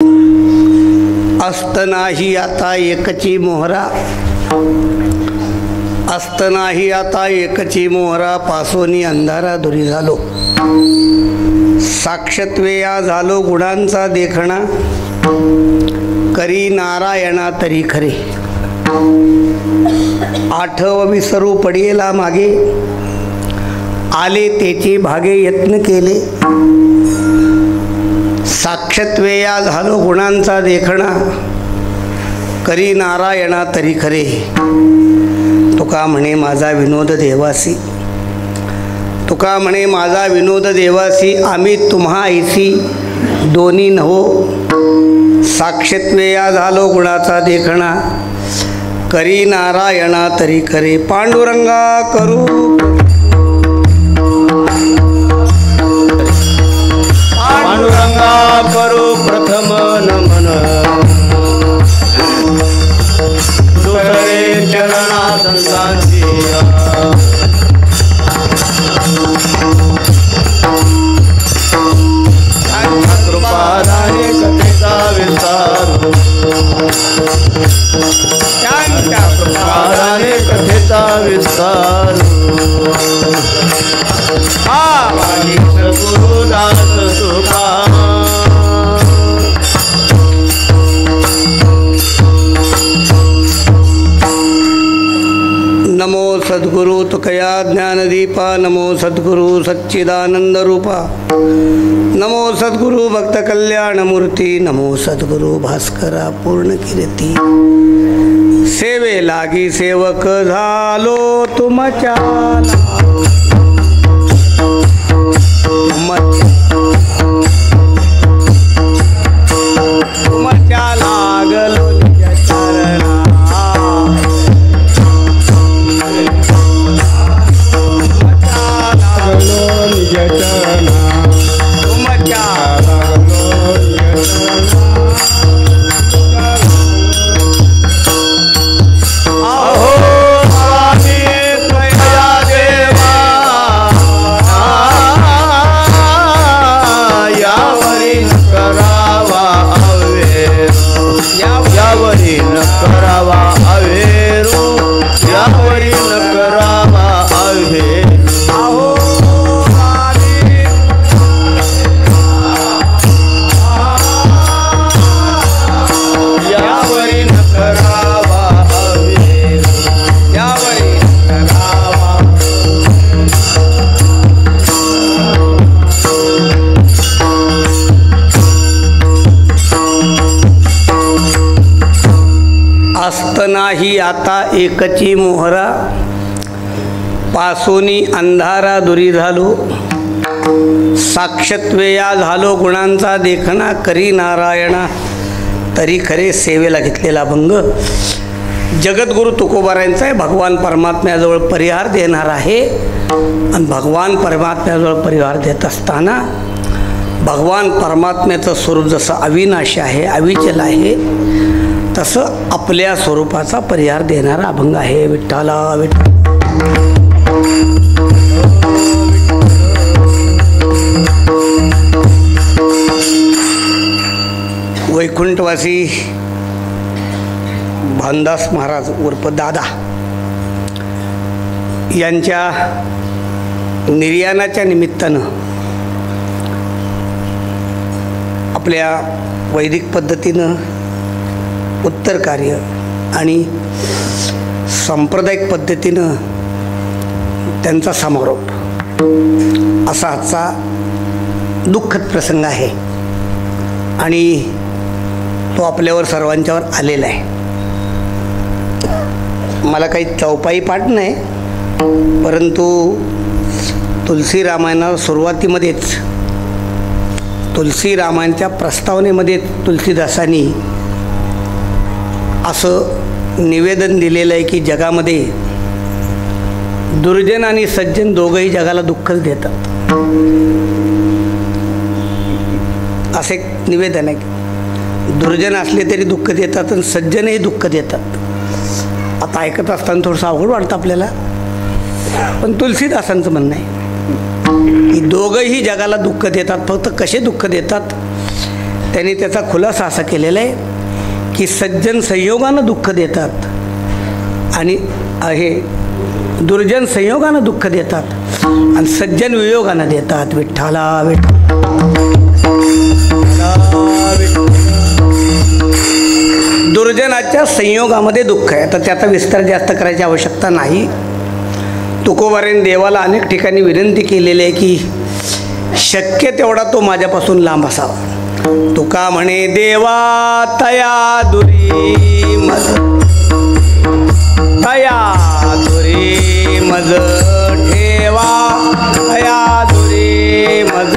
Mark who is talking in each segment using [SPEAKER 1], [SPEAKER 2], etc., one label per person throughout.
[SPEAKER 1] असत नाही आता एकची मोहरा, असत नाही आता एकची मोहरा, पासोनी अंधारा दुरी झालो, साक्षत्वेया झालो गुणांचा देखणा, करी नारायणा तरी खरे, आठव विसरू पडियेला मागे, आले तेचे भागे यत्न केले, साक्षत्वेया झालो गुणांचा देखणा, करी नारायणा तरी खरे, तुका म्हणे माझा विनोद देवासी, तुका म्हणे माझा विनोद देवासी, आम्ही तुम्हा ऐसी दोन्ही नहो, साक्षत्वेया झालो गुणाचा देखणा, करी नारायणा तरी खरे, पांडुरंगा करू
[SPEAKER 2] पांडुरंगा करू प्रथम नमन, दुसरे चरणा संतांची, कृपादाने कथेचा विस्तार, त्यांच्या कृपादाने कथेचा विस्तार, गुरुदास सुखा
[SPEAKER 1] नमो सद्गुरु तुकया ज्ञानदीपा, नमो सद्गुरु सच्चिदानंद रूपा, नमो सद्गुरु भक्त कल्याण मूर्ती, नमो सद्गुरु भास्करा पूर्ण कीर्ती, सेवे लागी सेवक झालो तुमच्या, तुमच्या लागलो चरणा, असत नाही आता एकची मोहरा, पासोनी अंधारा दुरी झालो, साक्षत्वेया झालो गुणांचा देखणा, करी नारायणा तरी खरे, सेवेला घेतलेला भंग जगद्गुरु तुकोबारायांचा आहे. भगवान परमात्म्याजवळ परिहार देणार आहे आणि भगवान परमात्म्याजवळ परिहार देत असताना भगवान परमात्म्याचं स्वरूप जसं अविनाशी आहे, अविचल आहे, तसं आपल्या स्वरूपाचा परिहार देणारा अभंग आहे. विठ्ठला विठ्ठल वैकुंठवासी भानदास महाराज उर्फ दादा यांच्या निर्याणाच्या निमित्तानं आपल्या वैदिक पद्धतीनं उत्तर कार्य आणि सांप्रदायिक पद्धतीनं त्यांचा समारोप असा आजचा दुःखद प्रसंग आहे आणि तो आपल्यावर सर्वांच्यावर आलेला आहे. मला काही चौपाई पाठ नाही, परंतु तुलसी रामायणा सुरुवातीमध्येच तुलसी रामायणच्या प्रस्तावनेमध्ये तुलसीदासांनी असं निवेदन दिलेलं आहे की जगामध्ये दुर्जन आणि सज्जन दोघंही जगाला दुःखच देतात. असं एक निवेदन आहे. दुर्जन असले तरी दुःख देतात आणि सज्जनही दुःख देतात. आता ऐकत असताना थोडंसं अवघड वाटतं आपल्याला, पण तुलसीदासांचं म्हणणं आहे की दोघंही जगाला दुःख देतात. फक्त कसे दुःख देतात त्यांनी त्याचा खुलासा असा केलेला आहे की सज्जन संयोगानं दुःख देतात आणि हे दुर्जन संयोगानं दुःख देतात आणि सज्जन वियोगानं देतात. विठ्ठला दुर्जनाच्या संयोगामध्ये दुःख आहे. तर त्याचा विस्तार जास्त करायची आवश्यकता नाही. तुकोबारांनी देवाला अनेक ठिकाणी विनंती केलेली आहे की शक्य तेवढा तो माझ्यापासून लांब असावा. तुका म्हणे देवा तया दुरी मज, तया दुरी मज ठेवा, तया दुरी मज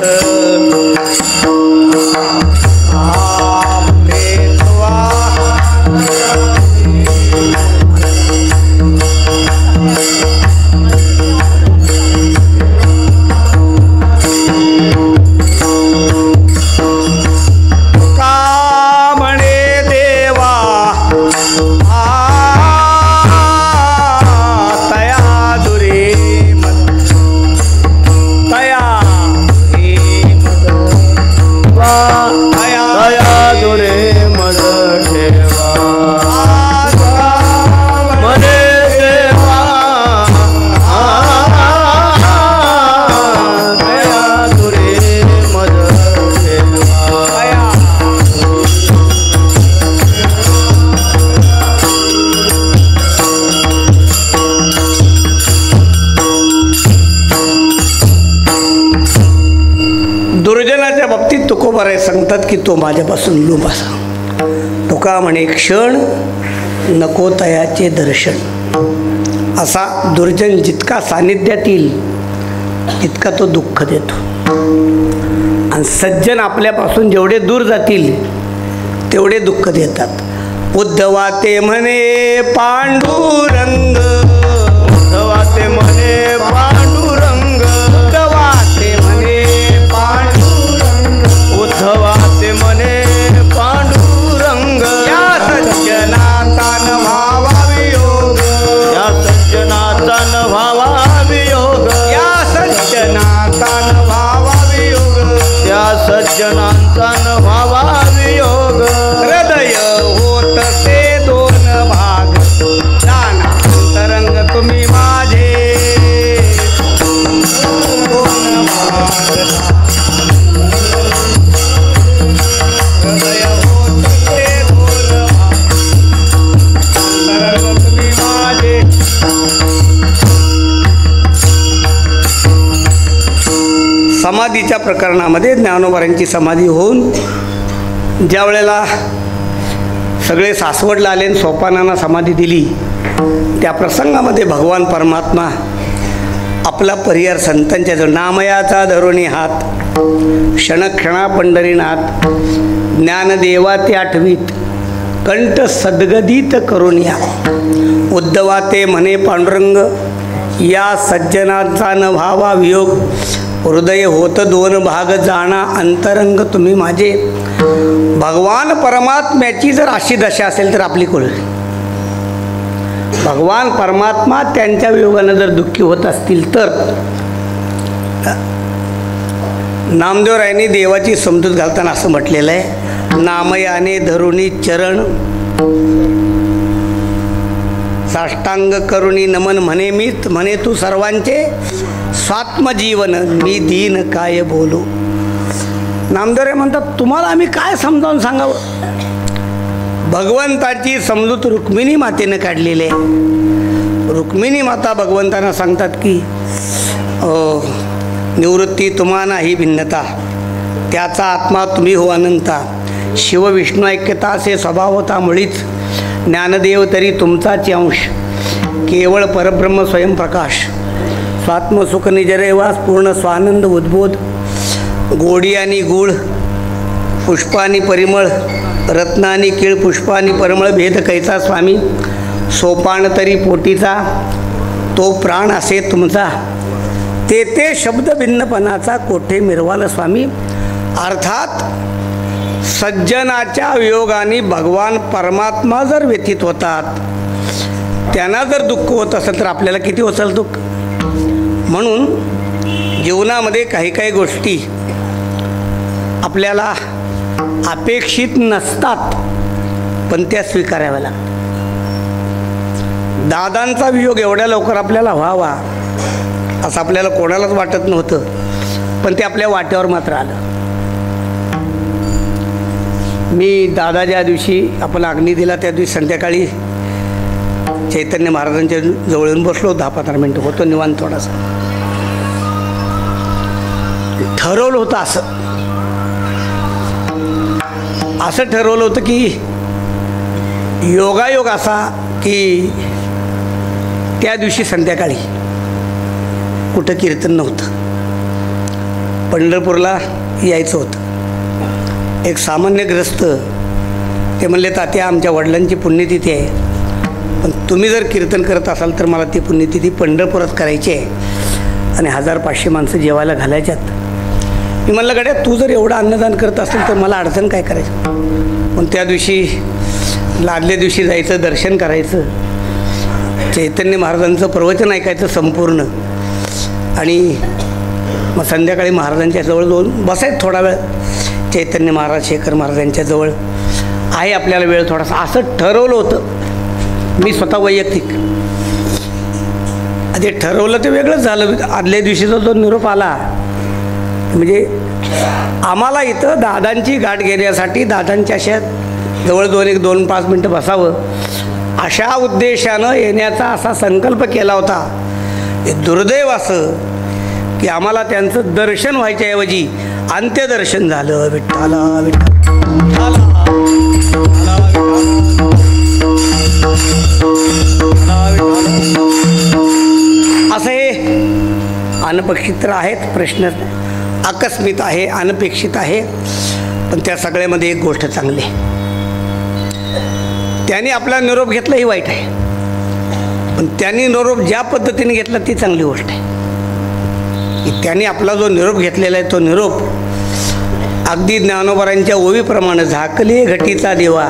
[SPEAKER 1] तुकोबाराय सांगतात की तो माझ्यापासून लूप असा. तुका म्हणे क्षण नको तयाचे दर्शन. असा दुर्जन जितका सानिध्यात येईल तितका तो दुःख देतो आणि सज्जन आपल्यापासून जेवढे दूर जातील तेवढे दुःख देतात. उद्धवा ते म्हणे पांडुरंग, उद्धवा ते म्हणे पांडुरंग, उद्धवा ते म्हणे पांडुरंग, उद्धवा ते म्हणे पांडुरंग. या सज्जनाचा न व्हावा वियोग, या सज्जनाचा न व्हावा वियोग, या सज्जनाचा न व्हावा वियोग, त्या सज्जनाचा न व्हावा वियोग. हृदय होत से दोन भाग, जाना अंतरंग तुम्ही माझे. दोन भाग हृदय होत से दोन भाग, अंतरंग तुम्ही माझे. समाधीच्या प्रकरणामध्ये ज्ञानोबारांची समाधी होऊन ज्या वेळेला सगळे सासवडला आले आणि सोपानांना समाधी दिली त्या प्रसंगामध्ये भगवान परमात्मा आपला परिहार संतांच्या जवळ नामयाचा धरुणी हात, क्षणक्षणा पंढरीनाथ, ज्ञानदेवा ते आठवीत, कंठ सद्गदित करुनिया. उद्धवा ते म्हणे पांडुरंग, या सज्जनाचा न व्हावा वियोग, हृदय होत दोन भाग, जाणा अंतरंग तुम्ही माझे. भगवान परमात्म्याची जर अशी दशा असेल तर आपली कुळ. भगवान परमात्मा त्यांच्या वियोगानं जर दुःखी होत असतील तर नामदेवरायांनी देवाची समजूत घालताना असं म्हटलेलं आहे, नामयाने धरुणी चरण, साष्टांग करुणी नमन म्हणे मीच, म्हणे तू सर्वांचे स्वात्मजीवन, मी दीन काय बोलू. नामदेवराय म्हणतात तुम्हाला आम्ही काय समजावून सांगावं. भगवंताची समजूत रुक्मिणी मातेनं काढलेली आहे. रुक्मिणी माता भगवंतांना सांगतात की निवृत्ती तुम्हा नाही भिन्नता, त्याचा आत्मा तुम्ही हो अनंता. शिव विष्णू ऐक्यता असे स्वभाव होता मुळीच, ज्ञानदेव तरी तुमचाच अंश, केवळ परब्रह्म स्वयंप्रकाश, स्वात्मसुख निजरेवास पूर्ण स्वानंद उद्बोध. गोडी आणि गूळ, पुष्पानी परिमळ, रत्नानी कीळ पुष्पानी परिमळ, भेद कैचा स्वामी, सोपान तरी पोटीचा, तो प्राण असे तुमचा, ते शब्द भिन्नपणाचा कोठे मिरवाल स्वामी. अर्थात सज्जनाच्या वियोगाने भगवान परमात्मा जर व्यथित होतात, त्यांना जर दुःख होत असेल तर आपल्याला किती असेल दुःख. म्हणून जीवनामध्ये काही काही गोष्टी आपल्याला अपेक्षित नसतात, पण त्या स्वीकाराव्या लागतात. दादांचा वियोग एवढ्या लवकर आपल्याला व्हावा असं आपल्याला कोणालाच वाटत नव्हतं, पण ते आपल्या वाट्यावर मात्र आलं. मी दादा ज्या दिवशी आपण अग्नी दिला त्या दिवशी संध्याकाळी चैतन्य महाराजांच्या जवळ येऊन बसलो. 10-15 मिनटं होतो निवांत. थोडासा ठरवलं होतं, असं ठरवलं होतं की योगायोग असा की त्या दिवशी संध्याकाळी कुठं कीर्तन नव्हतं. पंढरपूरला यायचं होतं. एक सामान्य ग्रस्त ते म्हणले, तात्या आमच्या वडिलांची पुण्यतिथी आहे, पण तुम्ही जर कीर्तन करत असाल तर मला ती पुण्यतिथी पंढरपुरात करायची आहे आणि 1500 माणसं जेवायला घालायच्यात. मी म्हणलं, गड्या तू जर एवढं अन्नदान करत असेल तर मला अडचण काय करायचं. पण त्या दिवशी लादल्या दिवशी जायचं, दर्शन करायचं, चैतन्य महाराजांचं प्रवचन ऐकायचं संपूर्ण, आणि मग संध्याकाळी महाराजांच्या जवळ जाऊन बसायचं थोडा वेळ. चैतन्य महाराज, शेखर महाराजांच्या जवळ आहे आपल्याला वेळ थोडासा, असं ठरवलं होतं मी स्वतः वैयक्तिक. ते ठरवलं ते वेगळंच झालं. आदल्या दिवशीचा जो निरोप आला म्हणजे आम्हाला इथं दादांची गाठ घेण्यासाठी दादांच्या अशा जवळ 2-5 मिनटं बसावं अशा उद्देशानं येण्याचा असा संकल्प केला होता. हे दुर्दैव असं की आम्हाला त्यांचं दर्शन व्हायच्याऐवजी अंत्यदर्शन झालं. विठ्ठला विठ्ठला असं हे अनपेक्षित आहेत. प्रश्न आकस्मित आहे, अनपेक्षित आहे, पण त्या सगळ्यामध्ये एक गोष्ट चांगली आहे. त्यांनी आपला निरोप घेतला ही वाईट आहे, पण त्यांनी निरोप ज्या पद्धतीने घेतला ती चांगली गोष्ट आहे. की त्यांनी आपला जो निरोप घेतलेला आहे तो निरोप अगदी ज्ञानोबारांच्या ओवीप्रमाणे, झाकले घटीचा देवा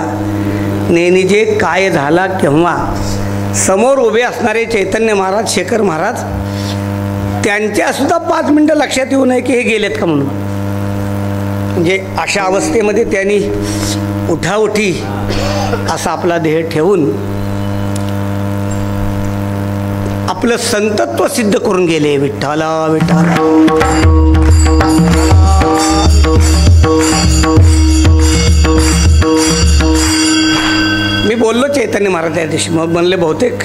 [SPEAKER 1] नेनिजे काय झाला केव्हा. समोर उभे असणारे चैतन्य महाराज, शेखर महाराज, त्यांच्यासुद्धा 5 मिनटं लक्षात येऊ नये की हे गेलेत का म्हणून. म्हणजे अशा अवस्थेमध्ये त्यांनी उठाउठी असा आपला देह ठेवून आपलं संतत्व सिद्ध करून गेले. विठ्ठला विठ्ठला. मी बोललो चैतन्य महाराज त्या दिवशी, मग म्हणले बहुतेक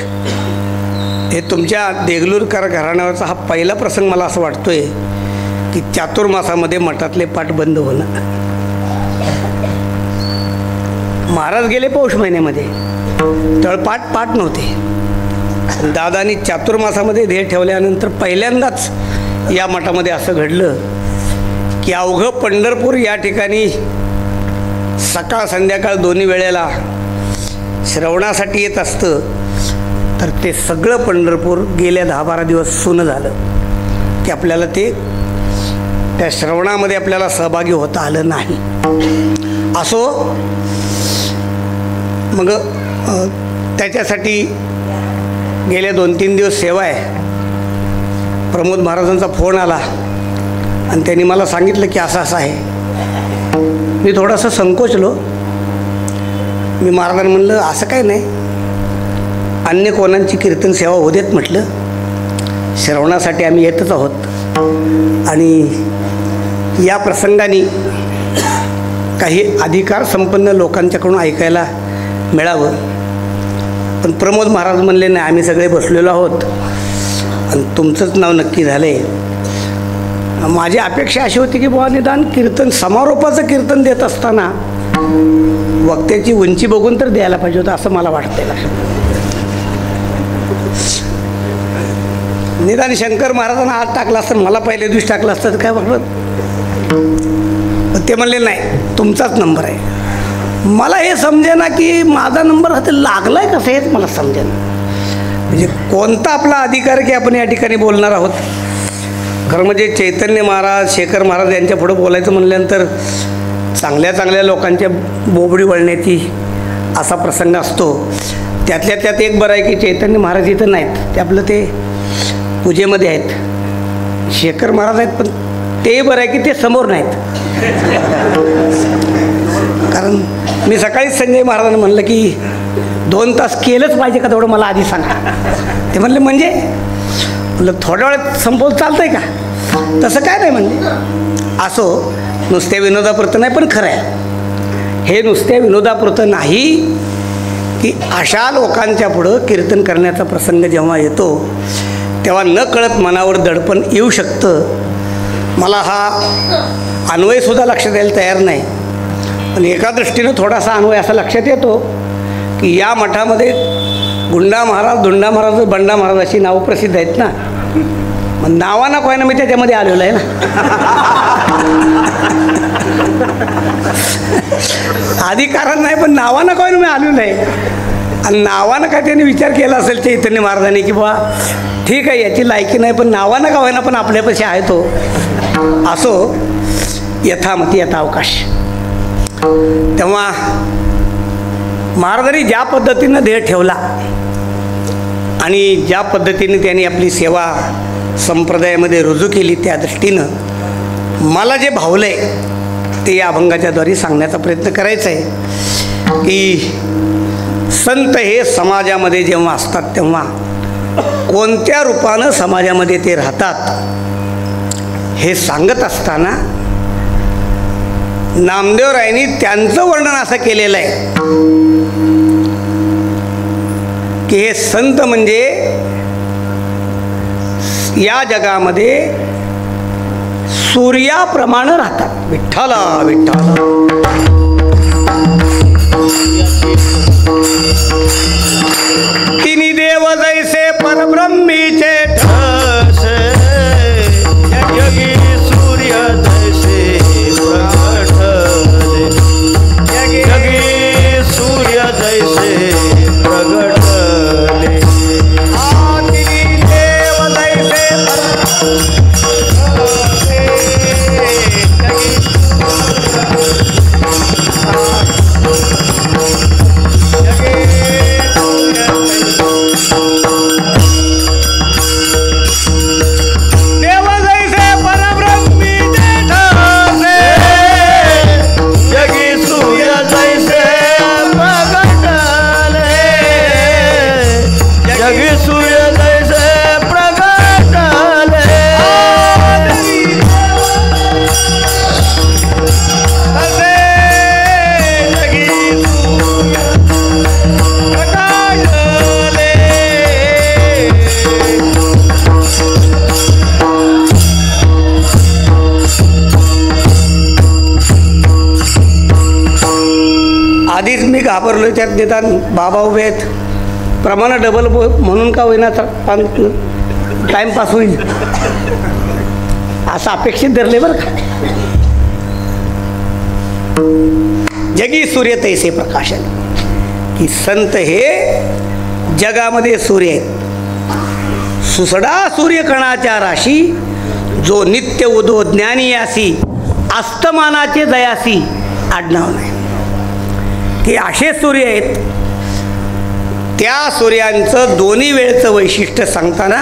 [SPEAKER 1] हे तुमच्या देगलूरकर घराण्यावरचा हा पहिला प्रसंग मला असं वाटतोय की चातुर्मासामध्ये मठातले पाठ बंद होणं. महाराज गेले पौष महिन्यामध्ये, तळपाठ पाठ नव्हते. दादानी चातुर्मासामध्ये ध्येय ठेवल्यानंतर पहिल्यांदाच या मठामध्ये असं घडलं की अवघं पंढरपूर या ठिकाणी सकाळ संध्याकाळ दोन्ही वेळेला श्रवणासाठी येत असतं, तर ते सगळं पंढरपूर गेल्या 10-12 दिवस सुनं झालं की आपल्याला ते त्या श्रवणामध्ये आपल्याला सहभागी होता आलं नाही. असो, मग त्याच्यासाठी गेले 2-3 दिवस सेवा आहे. प्रमोद महाराजांचा फोन आला आणि त्यांनी मला सांगितलं की असं असं आहे. मी थोडंसं संकोचलो. मी महाराजांना म्हणलं असं काय नाही, अन्य कोणांची कीर्तन सेवा होऊ देत म्हटलं, श्रवणासाठी आम्ही येतच आहोत आणि या प्रसंगाने काही अधिकार संपन्न लोकांच्याकडून ऐकायला मिळावं. पण प्रमोद महाराज म्हणले नाही, आम्ही सगळे बसलेलो आहोत आणि तुमचंच नाव नक्की झालं आहे. माझी अपेक्षा अशी होती की बुवा निदान कीर्तन समारोपाचं कीर्तन देत असताना वक्त्याची उंची बघून तर द्यायला पाहिजे होतं असं मला वाटतंय. निदान शंकर महाराजांना हात टाकला असतं, मला पहिल्या दिवशी टाकला असतं तर काय बघलं. ते म्हणले नाही, तुमचाच नंबर आहे. मला हे समजेना की माझा नंबर हात लागला आहे कसं, हेच मला समजेना. म्हणजे कोणता आपला अधिकार की आपण या ठिकाणी बोलणार आहोत. खरं म्हणजे चैतन्य महाराज, शेखर महाराज यांच्या पुढं बोलायचं म्हणल्यानंतर चांगल्या चांगल्या लोकांच्या बोबडी वळण्याची असा प्रसंग असतो. त्यातल्या त्यात एक बरं आहे की चैतन्य महाराज इथं नाहीत, ते आपलं ते पूजेमध्ये आहेत. शेखर महाराज आहेत पण ते बरं आहे की ते समोर नाहीत. कारण मी सकाळीच संजय महाराजांना म्हणलं की 2 तास केलंच पाहिजे का तेवढं मला आधी सांगा. ते म्हणले म्हणजे म्हणलं थोड्या वेळात संपवलं चालतंय का? तसं काय नाही म्हणजे. असो, नुसत्या विनोदापुरतं नाही, पण खरं आहे हे नुसत्या विनोदापुरतं नाही की अशा लोकांच्या पुढं कीर्तन करण्याचा प्रसंग जेव्हा येतो तेव्हा न कळत मनावर दडपण येऊ शकतं. मला हा अन्वयसुद्धा लक्षात द्यायला तयार नाही, पण एका दृष्टीनं थोडासा अन्वय असा लक्षात येतो की या मठामध्ये गुंडा महाराज, धुंडा महाराज, बंडा महाराज अशी नावं प्रसिद्ध आहेत ना. मग नावानं काय ना मी त्याच्यामध्ये आलेलो आहे ना. आधी कारण नाही, पण नावानं काय ना मी आलेलो आहे. आणि नावानं काय त्यांनी विचार केला असेल चैतन्य महाराजांनी की बा ठीक आहे याची लायकी नाही, पण नावानं का होईना पण आपल्यापाशी आहे तो. असो, यथामती यथावकाश. तेव्हा महाराजांनी ज्या पद्धतीनं ध्येय ठेवला आणि ज्या पद्धतीने त्यांनी आपली सेवा संप्रदायामध्ये रुजू केली त्या दृष्टीनं मला जे भावलं आहे ते या अभंगाच्याद्वारे सांगण्याचा प्रयत्न करायचा आहे की संत हे समाजामध्ये जेव्हा असतात तेव्हा कोणत्या रूपानं समाजामध्ये ते राहतात हे सांगत असताना नामदेवरायांनी त्यांचं वर्णन असं केलेलं आहे की हे संत म्हणजे या जगामध्ये सूर्याप्रमाणे राहतात. विठ्ठला विठ्ठला. तिन्ही देव जैसे परब्रह्मीचे
[SPEAKER 2] ठसे, जगी सूर्य जैसे प्रगटले, जगी सूर्य जैसे प्रगटले.
[SPEAKER 1] तिन्ही देव जैसे आधीच मी घाबरलो. त्यात निदान बाबा उभे आहेत, प्रमाण डबल म्हणून का होईना टाईमपास होईल असं अपेक्षित धरले बरं का. जगी सूर्य तैसे प्रकाशन, की संत हे जगामध्ये सूर्य आहेत. सुसडा सूर्यकणाच्या राशी, जो नित्य उदो ज्ञानी यासी, अस्तमानाचे दयासी आडनाव नाही. की असे सूर्य आहेत. त्या सूर्यांचं दोन्ही वेळचं वैशिष्ट्य सांगताना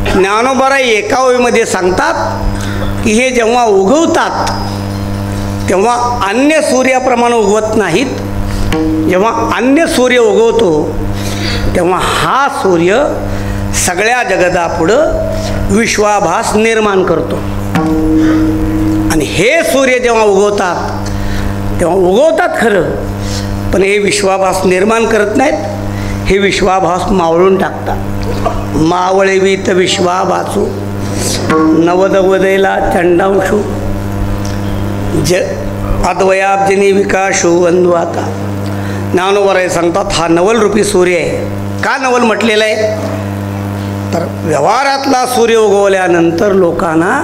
[SPEAKER 1] ज्ञानोबा एका ओळीमध्ये सांगतात की हे जेव्हा उगवतात तेव्हा अन्य सूर्याप्रमाणे उगवत नाहीत. जेव्हा अन्य सूर्य उगवतो तेव्हा हा सूर्य सगळ्या जगतापुढं विश्वाभास निर्माण करतो. आणि हे सूर्य जेव्हा उगवतात तेव्हा उगवतात खरं, पण हे विश्वाभास निर्माण करत नाहीत. हे विश्वाभास मावळून टाकतात. मावळेवीत विश्वाभासू नवदवदेला चंडांशू अद्वयाब्जनी विकाशू वंदवाता. ज्ञानोबा सांगतात हा नवलरूपी सूर्य आहे. का नवल म्हटलेलं आहे तर व्यवहारातला सूर्य उगवल्यानंतर लोकांना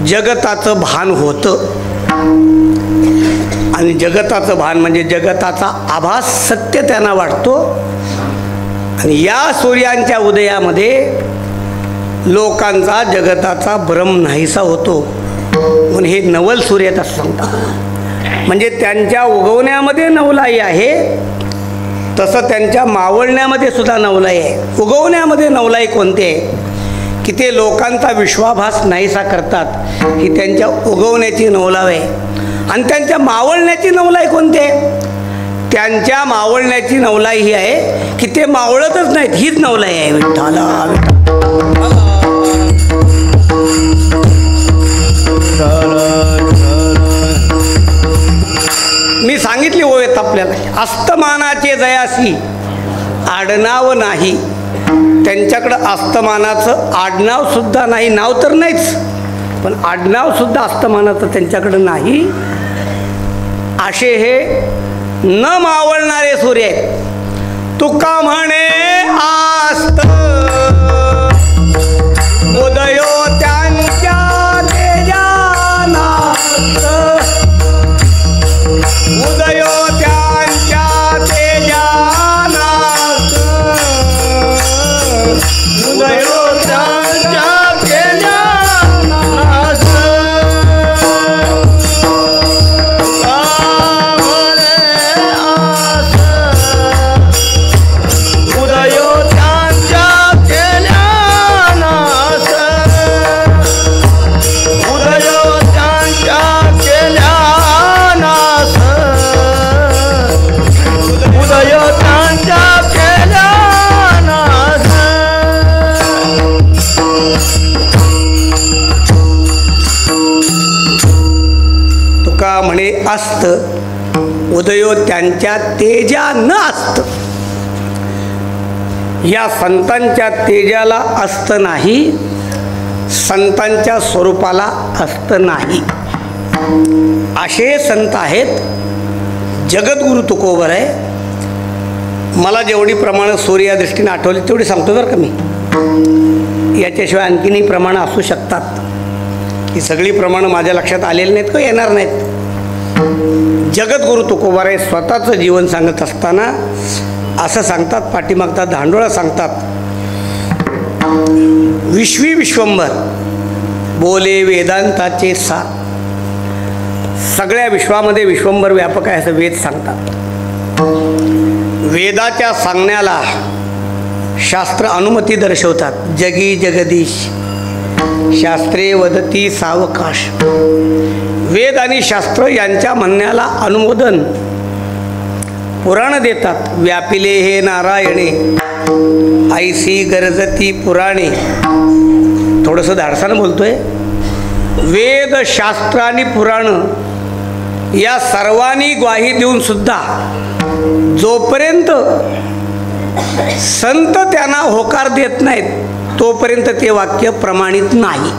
[SPEAKER 1] जगताचं भान होतं. आणि जगताचं भान म्हणजे जगताचा आभास सत्य त्यांना वाटतो. आणि या सूर्यांच्या उदयामध्ये लोकांचा जगताचा भ्रम नाहीसा होतो. म्हणून हे नवल सूर्य असं सांगतात. म्हणजे त्यांच्या उगवण्यामध्ये नवलाई आहे, तसं त्यांच्या मावळण्यामध्ये सुद्धा नवलाई आहे. उगवण्यामध्ये नवलाई कोणती आहे की ते लोकांचा विश्वाभास नाहीसा करतात ही त्यांच्या उगवण्याची नवलाई आहे. आणि त्यांच्या मावळण्याची नवलाई कोणती आहे? त्यांच्या मावळण्याची नवलाई ही आहे की ते मावळतच नाहीत, हीच नवलाई आहे. विठ्ठला मी सांगितली ओळख आपल्याला, अस्तमानाचे जयासी आडनाव नाही. त्यांच्याकडं अस्तमानाचं आडनाव सुद्धा नाही, नाव तर नाहीच पण आडनाव सुद्धा अस्तमानाचं त्यांच्याकडं नाही. असे हे न मावळणारे सूर्य आहेत. तुका म्हणे आस्त उदयो त्यांच्या तेजानात, उदयो त्यांच्या तेजानात, उदयो त्यांच्या तेजानात. उदयो त्यांच्या केल्यानास, उदयो त्यांच्या केल्यानास, उदयो त्यांच्या केल्यानास. तुका म्हणे अस्त उदयो त्यांच्या तेजा न असत. या संतांच्या तेजाला अस्त नाही, संतांच्या स्वरूपाला अस्त नाही. असे संत आहेत. जगद्गुरु तुकोबर आहे. मला जेवढी प्रमाणं सूर्य या दृष्टीने आठवली तेवढी सांगतो बरं का मी. याच्याशिवाय आणखीनही प्रमाणं असू शकतात. ही सगळी प्रमाणं माझ्या लक्षात आलेली नाहीत किंवा येणार नाहीत. जगद्गुरु तुकोबार आहे. स्वतःचं जीवन सांगत असताना असं सांगतात, पाठीमागचा धांडोळा सांगतात. विश्वी विश्वंभर बोले वेदांताचे सार. सगळ्या विश्वामध्ये विश्वंभर व्यापक आहे असं वेद सांगतात. वेदाच्या सांगण्याला शास्त्र अनुमती दर्शवतात. जगी जगदीश शास्त्रे वदती सावकाश. वेद आणि शास्त्र यांच्या म्हणण्याला अनुमोदन पुराण देतात. व्यापिले हे नारायणे ऐसी गरजती पुराणे. थोडंसं धाडसानं बोलतोय. वेद शास्त्र आणि पुराण या सर्वांनी ग्वाही देऊन सुद्धा जोपर्यंत संत त्यांना होकार देत नाहीत तोपर्यंत ते वाक्य प्रमाणित नाही.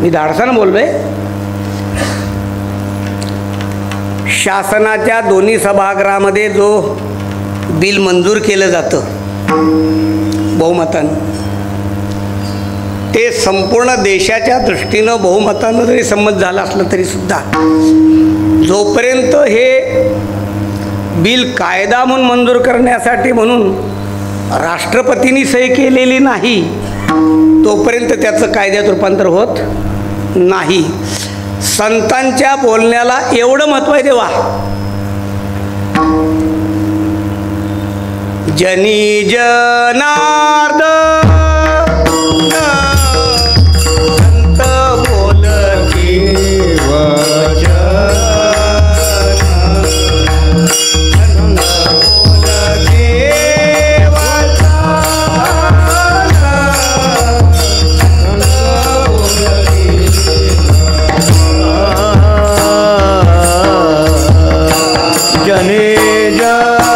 [SPEAKER 1] मी धाडसानं बोललोय. शासनाच्या दोन्ही सभागृहामध्ये जो बिल मंजूर केलं जातं बहुमतानं, ते संपूर्ण देशाच्या दृष्टीनं बहुमतानं जरी संमत झालं असलं तरी सुद्धा जोपर्यंत हे बिल कायदा म्हणून मंजूर करण्यासाठी म्हणून राष्ट्रपतींनी सही केलेली नाही तोपर्यंत त्याचं कायद्यात रूपांतर होत नाही. संतांच्या बोलण्याला एवढं महत्त्व आहे देवा. जनी जनार्दन संत बोलती वचन,
[SPEAKER 2] जने जनार्दन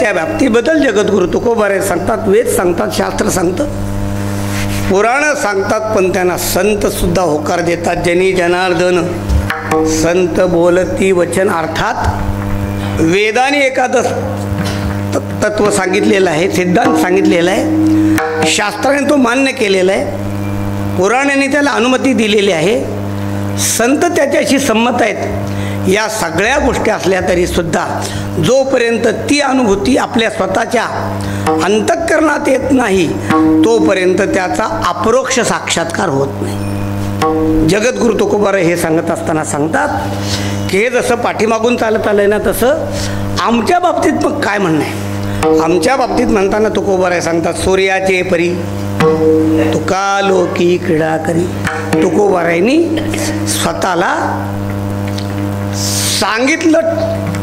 [SPEAKER 1] त्या व्याप्तीबद्दल जगद्गुरु तुकोबाराय सांगतात. वेद सांगतात, शास्त्र सांगतं, पुराणं सांगतात, पण त्यांना संतसुद्धा होकार देतात. जनी जनार्दन संत बोलती वचन. अर्थात वेदाने एखादं तत्व सांगितलेलं आहे, सिद्धांत सांगितलेला आहे, शास्त्राने तो मान्य केलेला आहे, पुराणाने त्याला अनुमती दिलेली आहे, संत त्याच्याशी संमत आहेत. या सगळ्या गोष्टी असल्या तरीसुद्धा जोपर्यंत ती अनुभूती आपल्या स्वतःच्या अंतःकरणात येत नाही तोपर्यंत त्याचा अपरोक्ष साक्षात्कार होत नाही. जगद्गुरु तुकोबाराय हे सांगत असताना सांगतात की हे जसं पाठीमागून चालत आलं आहे ना, तसं आमच्या बाबतीत मग काय म्हणणं आहे. आमच्या बाबतीत म्हणताना तुकोबाराय सांगतात, सूर्याचे परी तुका लोकी क्रीडा करी. तुकोबारायांनी स्वतःला सांगितलं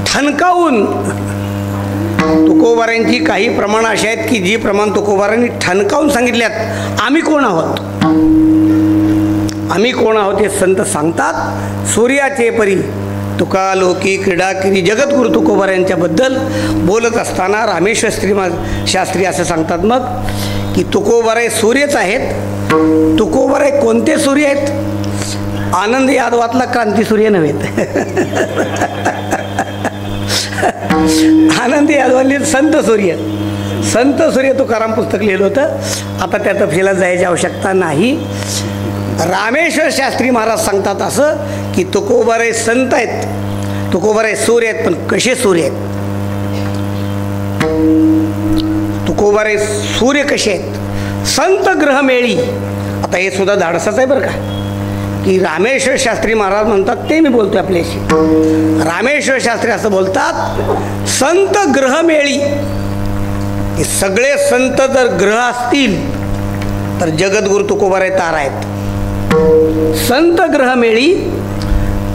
[SPEAKER 1] ठणकावून. तुकोबारायांची काही प्रमाणं अशी आहेत की जी प्रमाण तुकोबारायांनी ठणकावून सांगितल्यात. आम्ही कोण आहोत, आम्ही कोण आहोत हे संत सांगतात. सूर्याचे परी तुका लोकी क्रीडा करी. जगद्गुरु तुकोबारायांच्याबद्दल बोलत असताना रामेश्वर शास्त्री असं सांगतात मग की तुकोबाराय सूर्यच आहेत. तुकोबाराय कोणते सूर्य आहेत? आनंद यादवातला क्रांती सूर्य नव्हेत. आनंद यादवांनी संत सूर्य, संत सूर्य तुकाराम पुस्तक लिहिलं होतं. आता त्या तपशिलात जायची आवश्यकता नाही. रामेश्वर शास्त्री महाराज सांगतात असं की तुकोबाराय संत आहेत, तुकोबाराय सूर्य आहेत. पण कसे सूर्य आहेत? तुकोबाराय सूर्य कसे आहेत? संत ग्रहमेळी. आता हे सुद्धा धाडसच आहे बरं का, की रामेश्वर शास्त्री महाराज म्हणतात ते मी बोलतोय आपल्याशी. रामेश्वर शास्त्री असं बोलतात, संत ग्रहमेळी. हे सगळे संत जर ग्रह असतील तर जगद्गुरु तुकोबाराय तारा आहेत. संत ग्रहमेळी,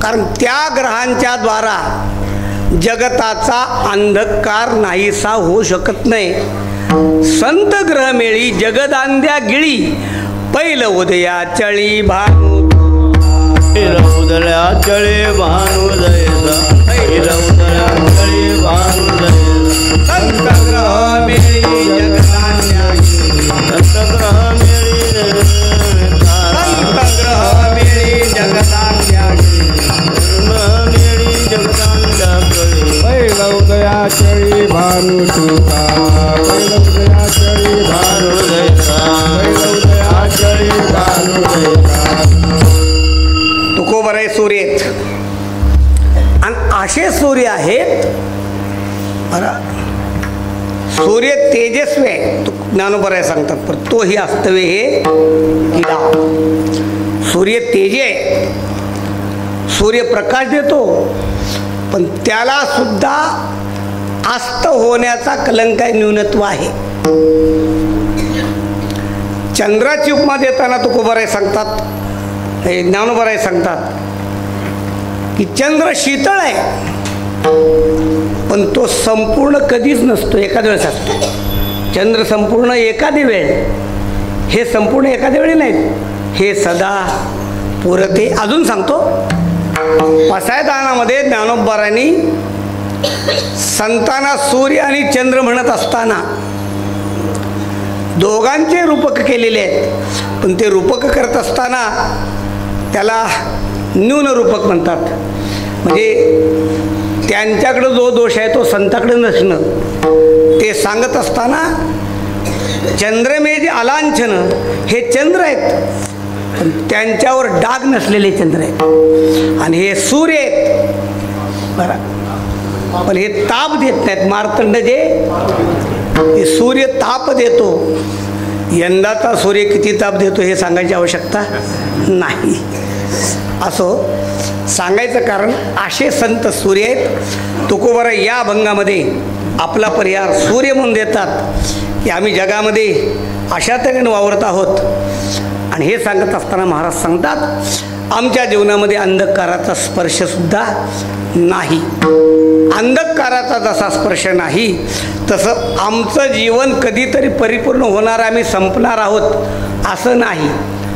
[SPEAKER 1] कारण त्या ग्रहांच्या द्वारा जगताचा अंधकार नाहीसा होऊ शकत नाही. संत ग्रहमेळी जगदांद्या गिळी पैल उदया चळी भानू
[SPEAKER 2] उदया चळी भानू जयसा, उदया चळी भानू जयसा.
[SPEAKER 1] संत ग्रहमेळी जगदांद्या
[SPEAKER 2] संत ग्रहमेळी,
[SPEAKER 1] संत ग्रहमेळी जगदांद्या
[SPEAKER 2] ग्रहमेळी जगदांद्या कळी.
[SPEAKER 3] पहिला उदया चळी भानू तुका, पहिला उदया चळी भानू
[SPEAKER 2] भानू जयसा,
[SPEAKER 3] पहिला उदया चळी भानू जयसा.
[SPEAKER 1] तुकोबाराय सूर्य आहेत. आणि असे सूर्य आहेत बरं. सूर्य तेजस्वी आहे, ज्ञानोबाराय सांगतात, पण तोही अस्तवे हे किडा. सूर्य तेजे आहे, सूर्य प्रकाश देतो, पण त्याला सुद्धा अस्त होण्याचा कलंक आहे, न्यूनत्व आहे. चंद्राची उपमा देताना तुकोबाराय सांगतात, हे ज्ञानोबाराय सांगतात की चंद्र शीतळ आहे, पण तो संपूर्ण कधीच नसतो, एखाद्या वेळेस असतो. चंद्र संपूर्ण एखादी वेळ, हे संपूर्ण एखाद्या वेळी नाहीत, हे सदा पुरते. अजून सांगतो, पसायदानामध्ये ज्ञानोबारायांनी संतांना सूर्य आणि चंद्र म्हणत असताना दोघांचे रूपक केलेले आहेत, पण ते रूपक करत असताना त्याला न्यून रूपक म्हणतात. म्हणजे त्यांच्याकडं जो दोष आहे तो संताकडे नसणं. ते सांगत असताना चंद्रमेधी अलांछन हे चंद्र आहेत, पण त्यांच्यावर डाग नसलेले चंद्र आहेत. आणि हे सूर्य आहेत बरं, पण हे ताप देत नाहीत. मार्तंड जे हे सूर्य ताप देतो, यंदाचा सूर्य किती ताप देतो हे सांगायची आवश्यकता नाही. असो सांगायचं कारण असे संत सूर्य आहेत. तुकोबाराय या अभंगामध्ये आपला परिहार सूर्य म्हणून देतात की आम्ही जगामध्ये अशा तऱ्हेने वावरत आहोत. आणि हे सांगत असताना महाराज सांगतात, आमच्या जीवनामध्ये अंधकाराचा स्पर्शसुद्धा नाही. अंधकाराचा जसा स्पर्श नाही तसं आमचं जीवन कधीतरी परिपूर्ण होणार, आम्ही संपणार आहोत असं नाही.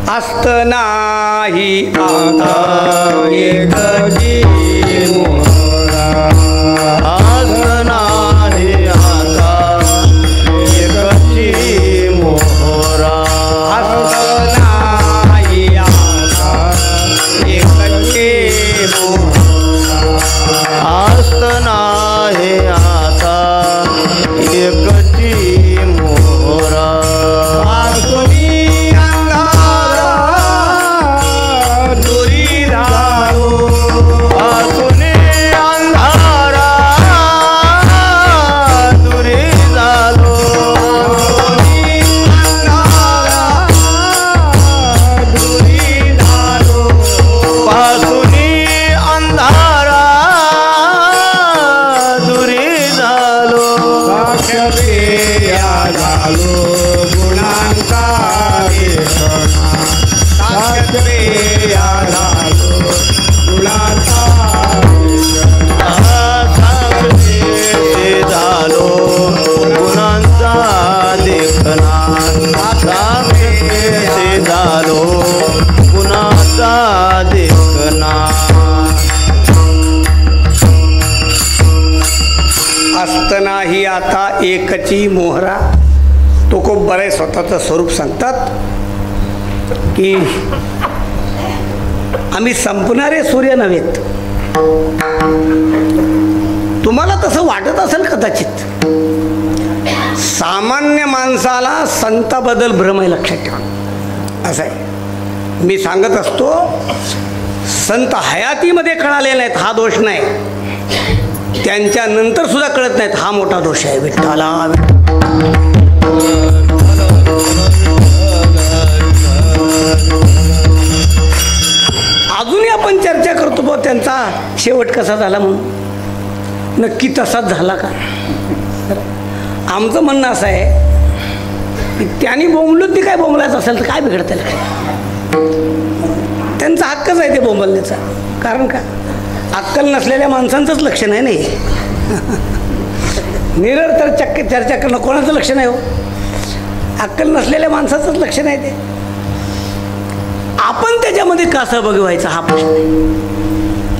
[SPEAKER 1] असत नाही आता
[SPEAKER 2] एक जीव मोरा, आज नाही आता आसना हे आता एकची मोहरा
[SPEAKER 1] पासुनी अंधारा दुरी झालो
[SPEAKER 2] आसुनी अंधारा दुरी झालो पासुनी अंधारा दुरी झालो
[SPEAKER 3] साक्षते या झालो गुणांचा देखणा साक्षते या झालो गुणांचा देखणा
[SPEAKER 2] साक्षी झालो गुणांचा देखना साक्षी झालो गुणांचा देखना
[SPEAKER 1] असतानाही आता एकची मोहरा. तो खूप बरे स्वतःचं स्वरूप सांगतात की आम्ही संपणारे सूर्य नव्हेत. तुम्हाला तसं वाटत असेल कदाचित. सामान्य माणसाला संताबद्दल भ्रम आहे, लक्षात ठेवा. असं आहे, मी सांगत असतो संत हयातीमध्ये कळाले नाहीत हा दोष नाही, त्यांच्या नंतर सुद्धा कळत नाहीत हा मोठा दोष आहे. विठ्ठला अजूनही आपण चर्चा करतो बघ त्यांचा शेवट कसा झाला म्हणून. नक्की तसाच झाला का? आमचं म्हणणं असं आहे की त्यांनी बोंबलून ती काय बोंबलायचं असेल तर काय बिघडतं, त्यांचा हक्कच आहे ते बोंबलण्याचा. कारण का अक्कल नसलेल्या माणसांचंच लक्षण आहे नाही. निरंतर चर्चा करणं कोणाचं लक्षण आहे हो? अक्कल नसलेल्या माणसाचंच लक्षण आहे ते. आपण त्याच्यामध्ये का सहभागी व्हायचा हा प्रश्न आहे.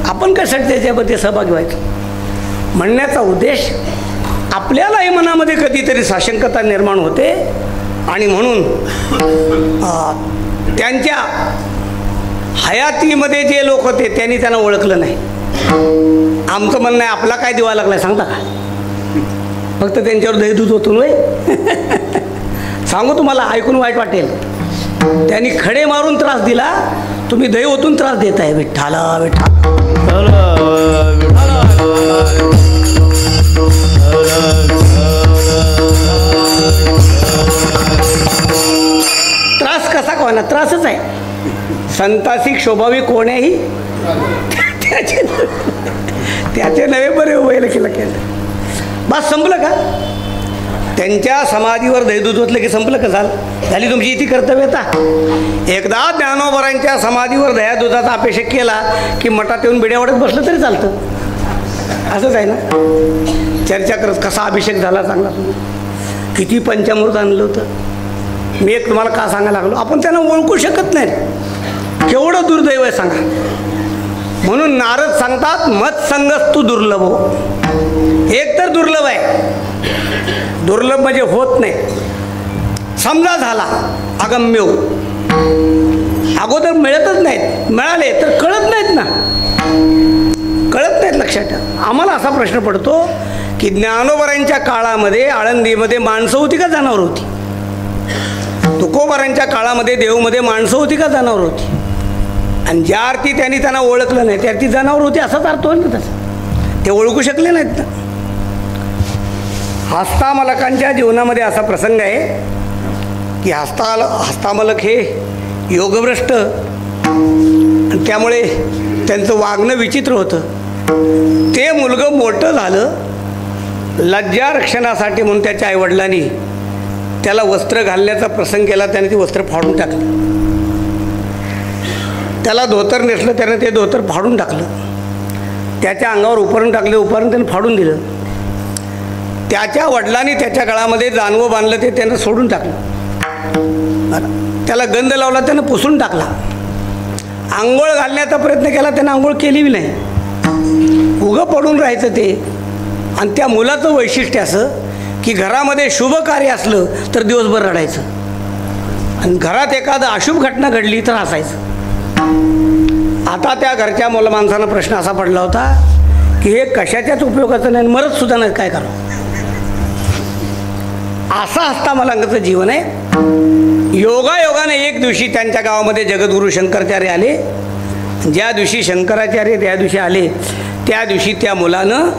[SPEAKER 1] आपण कशासाठी त्याच्यामध्ये सहभागी व्हायचं? म्हणण्याचा उद्देश आपल्यालाही मनामध्ये कधीतरी साशंकता निर्माण होते आणि म्हणून त्यांच्या हयातीमध्ये जे लोक होते त्यांनी त्यांना ओळखलं नाही. आमचं म्हणणं आहे आपला काय दिवा लागलाय सांगता का? फक्त त्यांच्यावर दहीदूत ओतून होय. सांगू तुम्हाला, ऐकून वाईट वाटेल, त्यांनी खडे मारून त्रास दिला, तुम्ही दही ओतून त्रास देताय. विठ्ठला विठ्ठला त्रास कसा का होणार? त्रासच आहे. संतासी शोभावी कोण्याही त्याचे नवे बरे उभे केलं केलं. बस संपलं का? त्यांच्या समाधीवर दहीदूत ओतलं की संपलं का? झाली तुमची इथे कर्तव्यता. एकदा ज्ञानोबरांच्या समाधीवर दह्यादुधाचा अभिषेक केला की मठात येऊन बिड्या वाढत बसलं तरी चालतं. असंच आहे ना. चर्चा करत कसा अभिषेक झाला चांगला, तुम्ही किती पंचामृत आणलं होतं. मी एक तुम्हाला का सांगायला लागलो, आपण त्यांना ओळखू शकत नाही. केवढं दुर्दैव आहे सांगा. म्हणून नारद सांगतात मत्संगस्तु दुर्लभ हो. एक तर दुर्लभ आहे, दुर्लभ म्हणजे होत नाही. समजा झाला अगम्य, अगोदर मिळतच नाहीत, मिळाले तर कळत नाहीत ना, कळत नाहीत. लक्षात ठेवा. आम्हाला असा प्रश्न पडतो की ज्ञानोबरांच्या काळामध्ये आळंदीमध्ये माणसं होती का जनावर होती? तुकोबारांच्या काळामध्ये देवमध्ये माणसं होती का जनावर होती? आणि ज्या अर्थी त्यांनी त्यांना ओळखलं नाही त्या अर्थी जनावर होती असाच अर्थ होईल ना तसं. ते ओळखू शकले नाहीत ना. हस्तामलकांच्या जीवनामध्ये असा प्रसंग आहे की हस्तामलक हे योगभ्रष्ट, आणि त्यामुळे त्यांचं वागणं विचित्र होतं. ते मुलगं मोठं झालं, लज्जा रक्षणासाठी म्हणून त्याच्या आईवडिलांनी त्याला वस्त्र घालण्याचा प्रसंग केला. त्याने ती वस्त्र फाडून टाकली. त्याला धोतर नेसलं, त्यानं ते धोतर फाडून टाकलं. त्याच्या अंगावर उपरण टाकलं, उपरण त्यानं फाडून दिलं. त्याच्या वडिलांनी त्याच्या गळामध्ये जानवं बांधलं, ते त्यानं सोडून टाकलं. त्याला गंध लावला, त्यानं पुसून टाकला. आंघोळ घालण्याचा प्रयत्न केला, त्यानं आंघोळ केली बी नाही. उगं पडून राहायचं ते. आणि त्या मुलाचं वैशिष्ट्य असं की घरामध्ये शुभ कार्य असलं तर दिवसभर रडायचं, आणि घरात एखादं अशुभ घटना घडली तर हसायचं. आता त्या घरच्या माणसांना प्रश्न असा पडला होता की हे कशाच्याच उपयोगाचं नाही, मरत सुद्धा नाही, काय करावं. असं हस्तामलंगाचं जीवन आहे. योगायोगाने एक दिवशी त्यांच्या गावामध्ये जगद्गुरू शंकराचार्य आले. ज्या दिवशी शंकराचार्य त्या दिवशी आले त्या दिवशी त्या मुलानं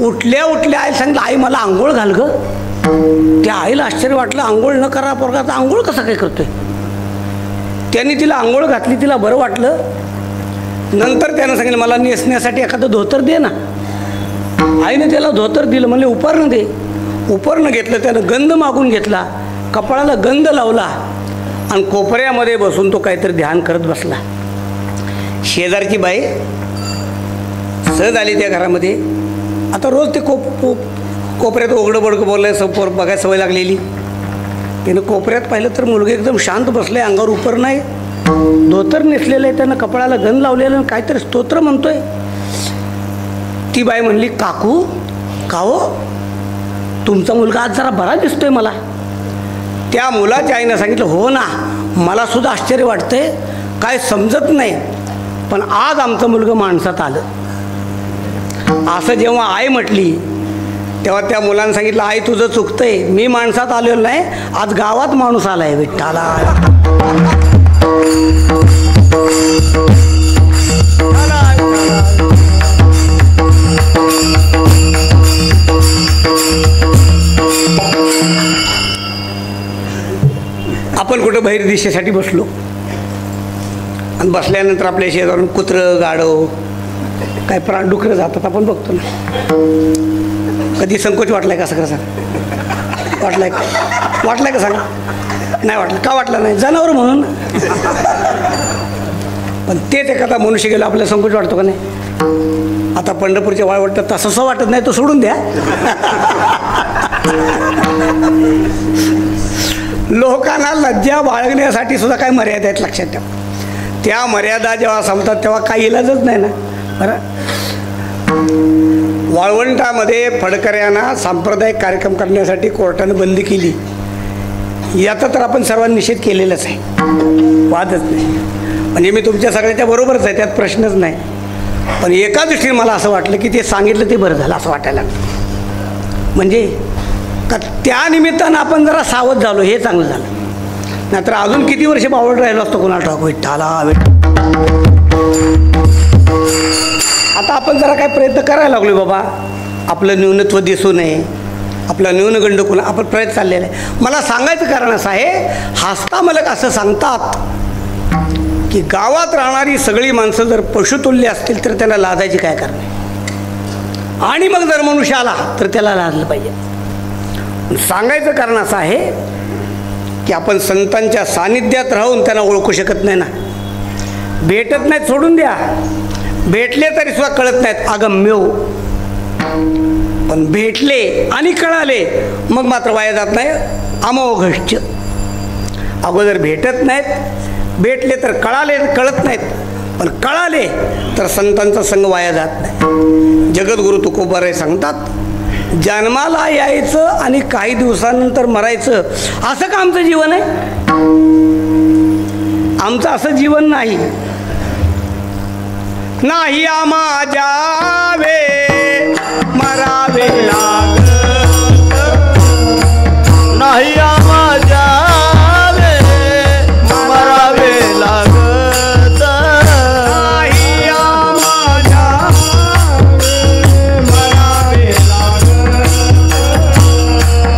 [SPEAKER 1] उठल्या आईला सांगितलं, आई मला आंघोळ घाल गं. त्या आईला आश्चर्य वाटलं, आंघोळ न करा पोरगा, तर आंघोळ कसा काय करतोय. त्यांनी तिला आंघोळ घातली, तिला बरं वाटलं. नंतर त्यानं सांगितलं मला नेसण्यासाठी एखादं धोतर दे ना. आईने त्याला धोतर दिलं, म्हणले उपरणं दे. उपरणं घेतलं, त्यानं गंध मागून घेतला, कपाळाला गंध लावला आणि कोपऱ्यामध्ये बसून तो काहीतरी ध्यान करत बसला. शेजारची बाई सहज आली त्या घरामध्ये. आता रोज ते कोपऱ्यात ओघडं बडकं बोलायचं बघायला सवय लागलेली. त्यानं कोपऱ्यात पाहिलं तर मुलगा एकदम शांत बसलाय, अंगावर उपर नाही, धोतर नेसलेलं आहे, त्यानं कपाळाला गंध लावलेलं, काहीतरी स्तोत्र म्हणतोय. ती बाई म्हणली, काकू का हो, तुमचा मुलगा आज जरा बरा दिसतोय मला. त्या मुलाच्या आईनं सांगितलं, हो ना, मला सुद्धा आश्चर्य वाटतंय, काय समजत नाही, पण आज आमचं मुलगा माणसात आलं. असं जेव्हा आई म्हटली तेव्हा त्या मुलानं सांगितलं, आई तुझं चुकतंय, मी माणसात आलेलो नाही, आज गावात माणूस आलाय विठ्ठला. आपण कुठं बाहेर दिशेसाठी बसलो आणि बसल्यानंतर आपल्या शेजारून कुत्रं गाढव काय डुकरं जातात, आपण बघतो ना. कधी संकोच वाटलाय का? सगळं सांग, वाटलाय का सांग. नाही वाटलं का? वाटलं नाही, जनावर म्हणून. पण तेच एखादा मनुष्य गेला आपल्याला संकोच वाटतो का नाही. आता पंढरपूरच्या वाळवटात तसं वाटत नाही, तो सोडून द्या. लोकांना लज्जा बाळगण्यासाठी सुद्धा काही मर्यादा आहेत, लक्षात ठेवा. त्या मर्यादा जेव्हा संपतात तेव्हा काही इलाजच नाही ना. बरं, वाळवंटामध्ये फडकऱ्यांना सांप्रदायिक कार्यक्रम करण्यासाठी कोर्टानं बंदी केली. याचा तर आपण सर्वांनी निषेध केलेलाच आहे, वादच नाही. म्हणजे मी तुमच्या सगळ्याच्या बरोबरच आहे, त्यात प्रश्नच नाही. पण एका दृष्टीने मला असं वाटलं की ते सांगितलं ते बरं झालं, असं वाटायला लागलं. म्हणजे का त्या निमित्तानं आपण जरा सावध झालो, हे चांगलं झालं. नाहीतर अजून किती वर्ष बावळ राहिलो असतो कोणाला ठाऊक. विठ्ठला आता आपण जरा काय प्रयत्न करायला लागलो बाबा, आपलं न्यूनत्व दिसू नये, आपला न्यूनगंड कोणा आपण प्रयत्न चाललेला आहे. मला सांगायचं कारण असं आहे, हस्तामलक असं सांगतात की गावात राहणारी सगळी माणसं जर पशुतुल्य असतील तर त्याला लाजायची काय करणे, आणि मग जर मनुष्य आला तर त्याला लाजलं पाहिजे. सांगायचं कारण असं आहे की आपण संतांच्या सानिध्यात राहून त्यांना ओळखू शकत नाही ना. भेटत नाहीत सोडून द्या, भेटले तरी सुद्धा कळत नाहीत, अगम्यो. पण भेटले आणि कळाले मग मात्र वाया जात नाही, अमोघश्च. अगोदर भेटत नाहीत, भेटले तर कळाले, कळत नाहीत, पण कळाले तर संतांचा संग वाया जात नाही. जगद्गुरू तुकोबाराय सांगतात, जन्माला यायचं आणि काही दिवसानंतर मरायचं असं का आमचं जीवन आहे? आमचं असं जीवन नाही. नाही आम्हा जावे मरावे लागत,
[SPEAKER 2] नाही आम्हा जावे मरावे लागत,
[SPEAKER 1] नाही आम्हा जावे मरावे लागत,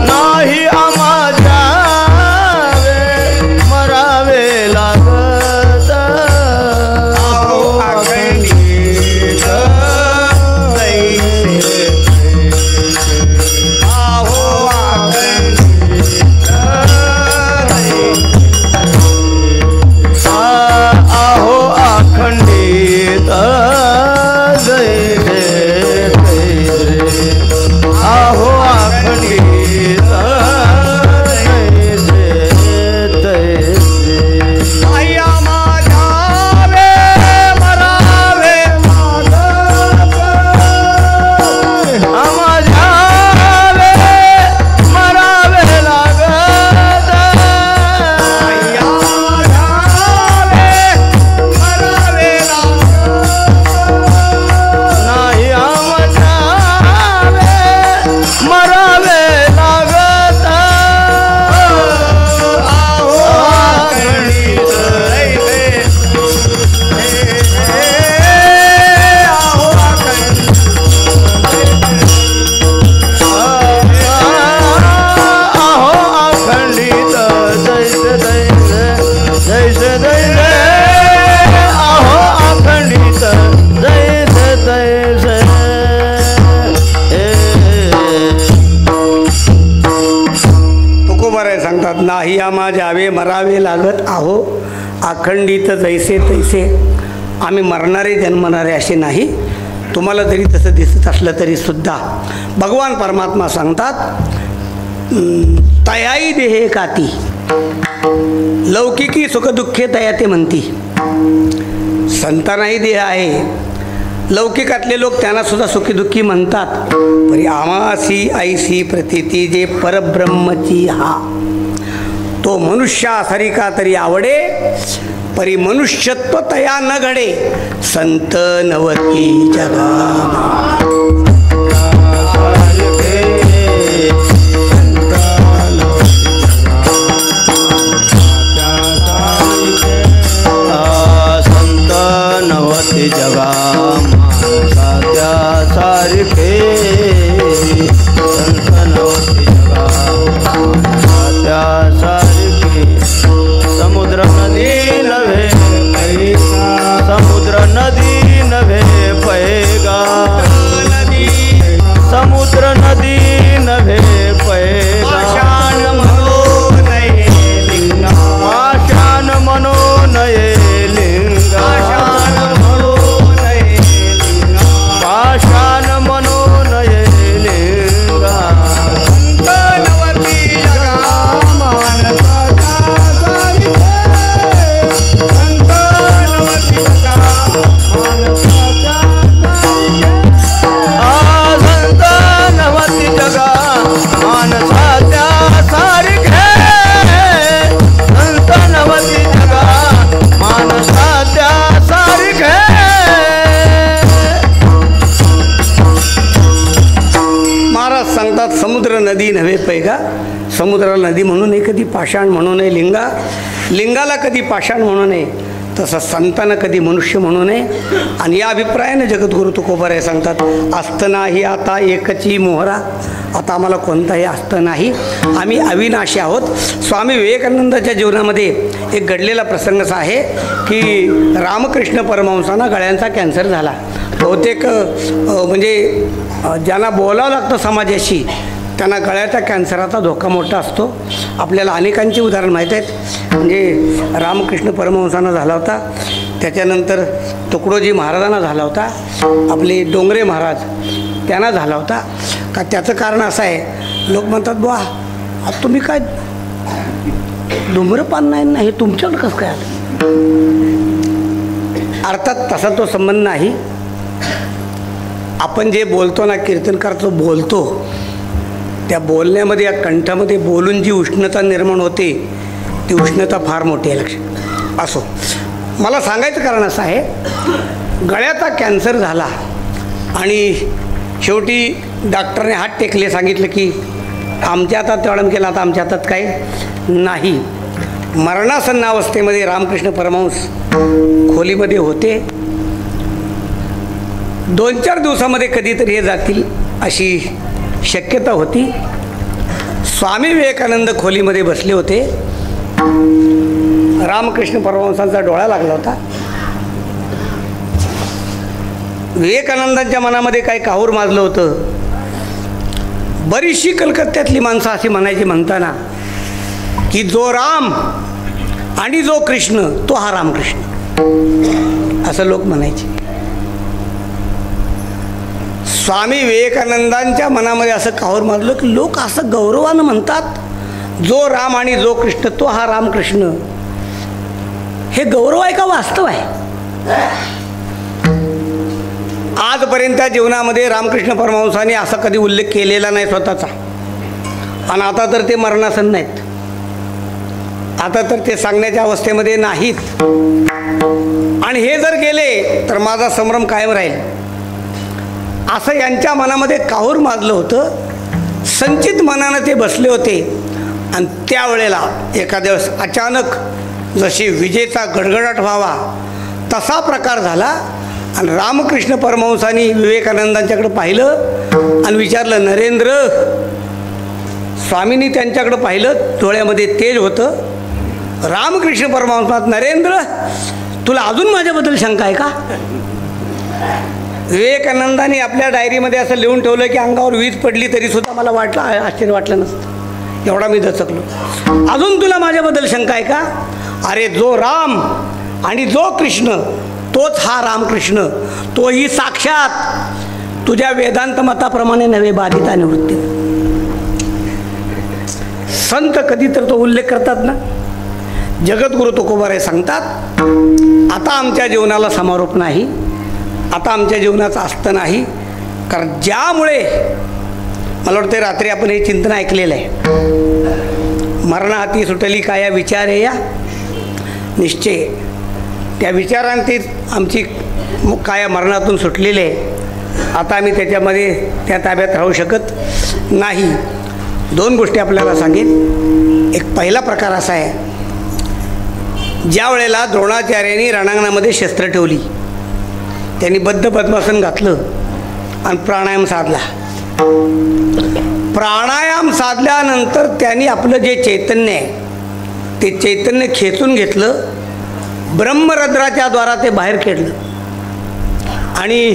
[SPEAKER 2] नाही आम्हा जावे मरावे लागत.
[SPEAKER 1] अगणित दैसे जावे मरावे लागत आहो, अखंडित जैसे तैसे. आम्ही मरणारे जन्मणारे असे नाही. तुम्हाला जरी तसं दिसत असलं तरीसुद्धा भगवान परमात्मा सांगतात तयाई देहे काती, लौकिकी सुखदुःखे तया ते म्हणती. संतांनाही देह आहे, लौकिकातले लोक त्यांना सुद्धा सुखी दुःखी म्हणतात. परी आमासी ऐसी प्रतीती जे परब्रह्मची हा, तो मनुष्या सरिका तरी आवडे, परी मनुष्यत्व तया न घडे, संत नवती जगा.
[SPEAKER 2] नवती जगा माणसाच्या सारखे, संत नवती जगा माणसाच्या सारखे. समुद्र नदी नव्हे समुद्र नदी नव्हे पैगा, समुद्र नदी नव्हे पैगा. पाषाण म्हणो नये लिंगा, पाषाण म्हणो नये लिंगा, पाषाण म्हणो नये लिंगा.
[SPEAKER 1] समुद्र नदी नव्हे पैगा, समुद्राला नदी म्हणू नये, कधी पाषाण म्हणू नये लिंगा, लिंगाला कधी पाषाण म्हणू नये, तसं संतांना कधी मनुष्य म्हणू नये. आणि या अभिप्रायाने जगद्गुरु तुकोबाराय सांगतात असतं नाही आता एकची मोहरा. आता आम्हाला कोणताही असतं नाही, आम्ही अविनाशी आहोत. स्वामी विवेकानंदाच्या जीवनामध्ये एक घडलेला प्रसंग असा आहे की रामकृष्ण परमहंसांना गळ्यांचा कॅन्सर झाला. बहुतेक म्हणजे ज्यांना बोलावं लागतं समाजाशी त्यांना गळ्याचा कॅन्सराचा धोका मोठा असतो. आपल्याला अनेकांची उदाहरण माहीत आहेत. म्हणजे रामकृष्ण परमहंसांना झाला होता, त्याच्यानंतर तुकडोजी महाराजांना झाला होता, आपले डोंगरे महाराज त्यांना झाला होता. का त्याचं कारण असं आहे, लोक म्हणतात बुवा तुम्ही काय धूम्रपान नाही हे तुमच्याकडं कसं काय आलं. अर्थात तसा तो संबंध नाही. आपण जे बोलतो ना, कीर्तनकारचं बोलतो, त्या बोलण्यामध्ये या कंठामध्ये बोलून जी उष्णता निर्माण होते ती उष्णता फार मोठी आहे. लक्षात असो. मला सांगायचं कारण असं आहे, गळ्याचा कॅन्सर झाला आणि शेवटी डॉक्टरने हात टेकले, सांगितलं की आमच्या हातात तेवढं केलं, आता आमच्या हातात काही नाही. मरणासन्न अवस्थेमध्ये रामकृष्ण परमहंस खोलीमध्ये होते. 2-4 दिवसामध्ये कधीतरी हे जातील अशी शक्यता होती. स्वामी विवेकानंद खोलीमध्ये बसले होते. रामकृष्ण परमहंसांचा डोळा लागला होता. विवेकानंदांच्या मनामध्ये काही काहूर माजलं होतं. बरीचशी कलकत्त्यातली माणसं अशी म्हणायची म्हणताना की जो राम आणि जो कृष्ण तो हा रामकृष्ण, असं लोक म्हणायचे. स्वामी विवेकानंदांच्या मनामध्ये असं काहूर माजलं की लोक असं गौरवानं म्हणतात जो राम आणि जो कृष्ण तो हा रामकृष्ण. हे गौरव आहे का वास्तव आहे. आजपर्यंत जीवनामध्ये रामकृष्ण परमहंसांनी असा कधी उल्लेख केलेला नाही स्वतःचा. आणि आता तर ते मरणासन नाहीत, आता तर ते सांगण्याच्या अवस्थेमध्ये नाहीत. आणि हे जर गेले तर माझा संभ्रम कायम राहील, असं यांच्या मनामध्ये काहूर माजलं होतं. संचित मनानं ते बसले होते. आणि त्यावेळेला एखाद्या वेळेस अचानक जशी विजेचा गडगडाट व्हावा तसा प्रकार झाला. आणि रामकृष्ण परमहंसांनी विवेकानंदांच्याकडे पाहिलं आणि विचारलं, नरेंद्र. स्वामींनी त्यांच्याकडे पाहिलं, डोळ्यामध्ये तेज होतं. रामकृष्ण परमहंसात, नरेंद्र तुला अजून माझ्याबद्दल शंका आहे का. विवेकानंदांनी आपल्या डायरीमध्ये असं लिहून ठेवलं की अंगावर वीज पडली तरीसुद्धा मला आश्चर्य वाटलं नसतं. एवढा मी दचकलो. अजून तुला माझ्याबद्दल शंका आहे का? अरे जो राम आणि जो कृष्ण तोच हा रामकृष्ण, तोही साक्षात तुझ्या वेदांत मताप्रमाणे नव्हे बाधिता निवृत्ती. संत कधी तर तो उल्लेख करतात ना, जगद्गुरु तुकोबाराय सांगतात, आता आमच्या जीवनाला समारोप नाही, आता आमच्या जीवनाचं असतं नाही. कारण ज्यामुळे मला वाटतं रात्री आपण हे चिंतन ऐकलेलं आहे, मरणाहाती सुटली काया विचारे या निश्चय. त्या विचारांती आमची काया मरणातून सुटलेली आहे. आता आम्ही त्याच्यामध्ये त्या ताब्यात राहू शकत नाही. दोन गोष्टी आपल्याला सांगेन. एक पहिला प्रकार असा आहे, ज्या वेळेला द्रोणाचार्यांनी रणांगणामध्ये शस्त्र ठेवली, त्यांनी बद्ध पद्मासन घातलं आणि प्राणायाम साधला. प्राणायाम साधल्यानंतर त्यांनी आपलं जे चैतन्य आहे ते चैतन्य खेचून घेतलं, ब्रह्मरंध्राच्या द्वारा ते बाहेर खेळलं. आणि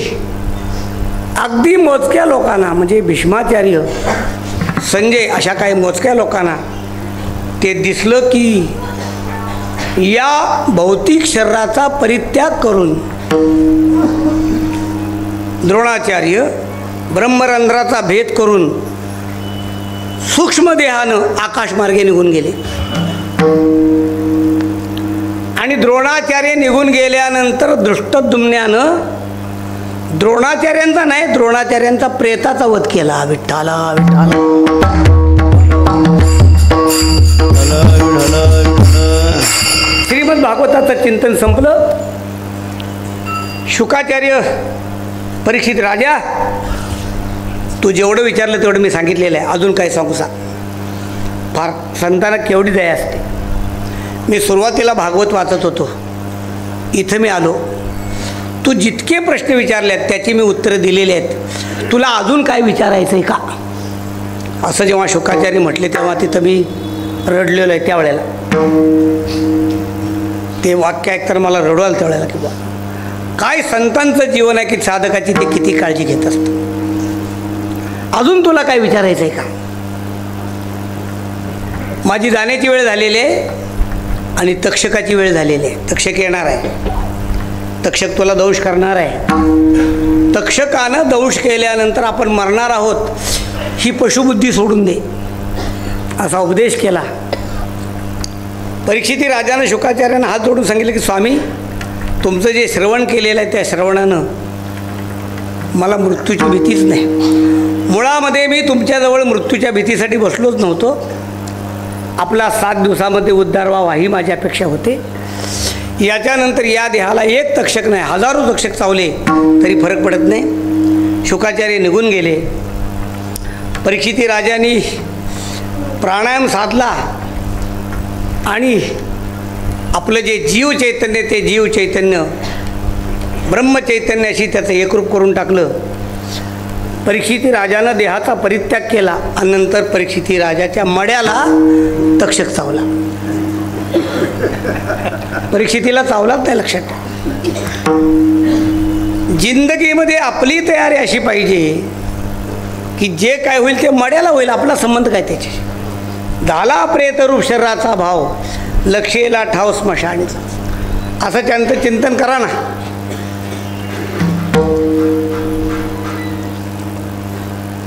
[SPEAKER 1] अगदी मोजक्या लोकांना म्हणजे भीष्माचार्य, संजय अशा काही मोजक्या लोकांना ते दिसलं की या भौतिक शरीराचा परित्याग करून द्रोणाचार्य ब्रह्मरंध्राचा भेद करून सूक्ष्म देहानं आकाशमार्गे निघून गेले. आणि द्रोणाचार्य निघून गेल्यानंतर दृष्टद्युम्नानं द्रोणाचार्यांचा नाही, द्रोणाचार्यांचा प्रेताचा वध केला. विठ्ठला विठ्ठला. श्रीमद भागवताचं चिंतन संपलं. शुकाचार्य परीक्षित राजा, तू जेवढं विचारलं तेवढं मी सांगितलेलं आहे, अजून काय सांगू सांग. फार संतांना केवढी दया असते. मी सुरुवातीला भागवत वाचत होतो, इथं मी आलो, तू जितके प्रश्न विचारले आहेत त्याची मी उत्तरं दिलेली आहेत, तुला अजून काय विचारायचं आहे का, असं जेव्हा शुकाचार्य म्हटले तेव्हा तिथं मी रडलेलो आहे. त्यावेळेला ते वाक्य ऐकताना मला रडू आलं त्यावेळेला, की बा काय संतांचं जीवन आहे की साधकाची ते किती काळजी घेत असतं. अजून तुला काय विचारायचं आहे का? माझी जाण्याची वेळ झालेली आहे आणि तक्षकाची वेळ झालेली आहे. तक्षक येणार आहे, तक्षक तुला दंश करणार आहे. तक्षकानं दंश केल्यानंतर आपण मरणार आहोत ही पशुबुद्धी सोडून दे, असा उपदेश केला. परीक्षिती राजानं शुकाचार्यांना हात जोडून सांगितलं की स्वामी, तुमचं जे श्रवण केलेलं आहे त्या श्रवणानं मला मृत्यूची भीतीच नाही. मुळामध्ये मी तुमच्याजवळ मृत्यूच्या भीतीसाठी बसलोच नव्हतो. आपला 7 दिवसामध्ये उद्धार व्हावा ही माझी अपेक्षा होते. याच्यानंतर या देहाला एक तक्षक नाही, हजारो तक्षक चावले तरी फरक पडत नाही. शुकाचार्य निघून गेले. परीक्षिती राजांनी प्राणायाम साधला आणि आपलं जे जीव चैतन्य ते जीव चैतन्य ब्रह्मचैतन्याशी त्याचं एकरूप करून टाकलं. परीक्षिती राजानं देहाचा परित्याग केला आणि नंतर परीक्षिती राजाच्या मड्याला तक्षक चावला. परीक्षितीला चावलाच नाही, लक्षात ठेवा. जिंदगीमध्ये आपली तयारी अशी पाहिजे की जे काय होईल ते मड्याला होईल, आपला संबंध काय त्याच्याशी. झाला प्रेतरूप शरीराचा भाव, लक्षेला ठाव स्मशानीचा, असं त्यांचं चिंतन करा ना.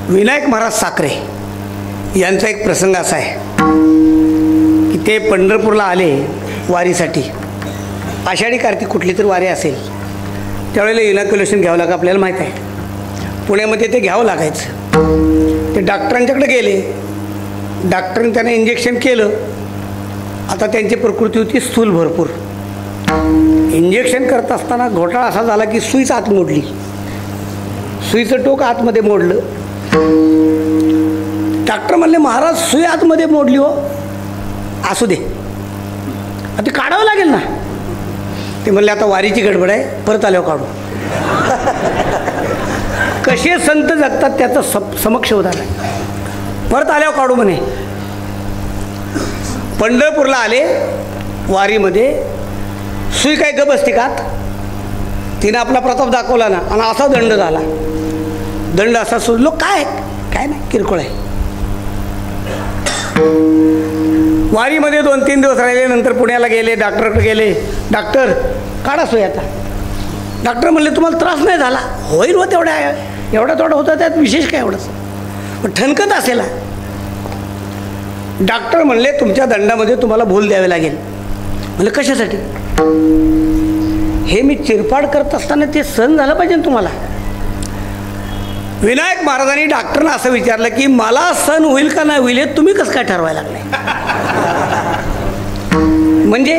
[SPEAKER 1] विनायक महाराज साखरे यांचा एक प्रसंग असा आहे की ते पंढरपूरला आले वारीसाठी. आषाढी कार्तिक कुठली तरी वारी असेल, त्यावेळेला इनॉक्युलेशन घ्यावं लागा, आपल्याला माहीत आहे. पुण्यामध्ये ते घ्यावं लागायचं. ते डॉक्टरांच्याकडे गेले, डॉक्टरांनी त्यांना इंजेक्शन केलं. आता त्यांची प्रकृती होती स्थूल भरपूर. इंजेक्शन करत असताना घोटाळा असा झाला की सुईच आत मोडली, सुईचं टोक आतमध्ये मोडलं. डॉक्टर म्हणले महाराज सुई आतमध्ये मोडली हो, असू दे, आता काढावं लागेल ना. ते म्हणले आता वारीची गडबड आहे, परत आल्यावर काढू. कसे संत जगतात त्याचं समक्ष उदाहरण आहे. परत आल्यावर काढू म्हणे. पंढरपूरला आले वारीमध्ये, सुई काय गप असते का? तिनं आपला प्रताप दाखवला ना आणि असा दंड झाला. दंड असा सुचलो, काय काय नाही, किरकोळ आहे. वारीमध्ये 2-3 दिवस राहिले, नंतर पुण्याला गेले, डॉक्टरकडे गेले. डॉक्टर काढा सोय आता. डॉक्टर म्हणले तुम्हाला त्रास नाही झाला, होईल हो तेवढ्या एवढा तेवढा होता, त्यात विशेष काय एवढंच, पण ठणकत असेल. डॉक्टर म्हणले तुमच्या दंडामध्ये तुम्हाला भूल द्यावी लागेल. म्हणलं कशासाठी? हे मी चिरफाड करत असताना ते सहन झालं पाहिजे तुम्हाला. विनायक महाराजांनी डॉक्टरना असं विचारलं की मला सहन होईल का नाही होईल हे तुम्ही कसं काय ठरवायला लागले? म्हणजे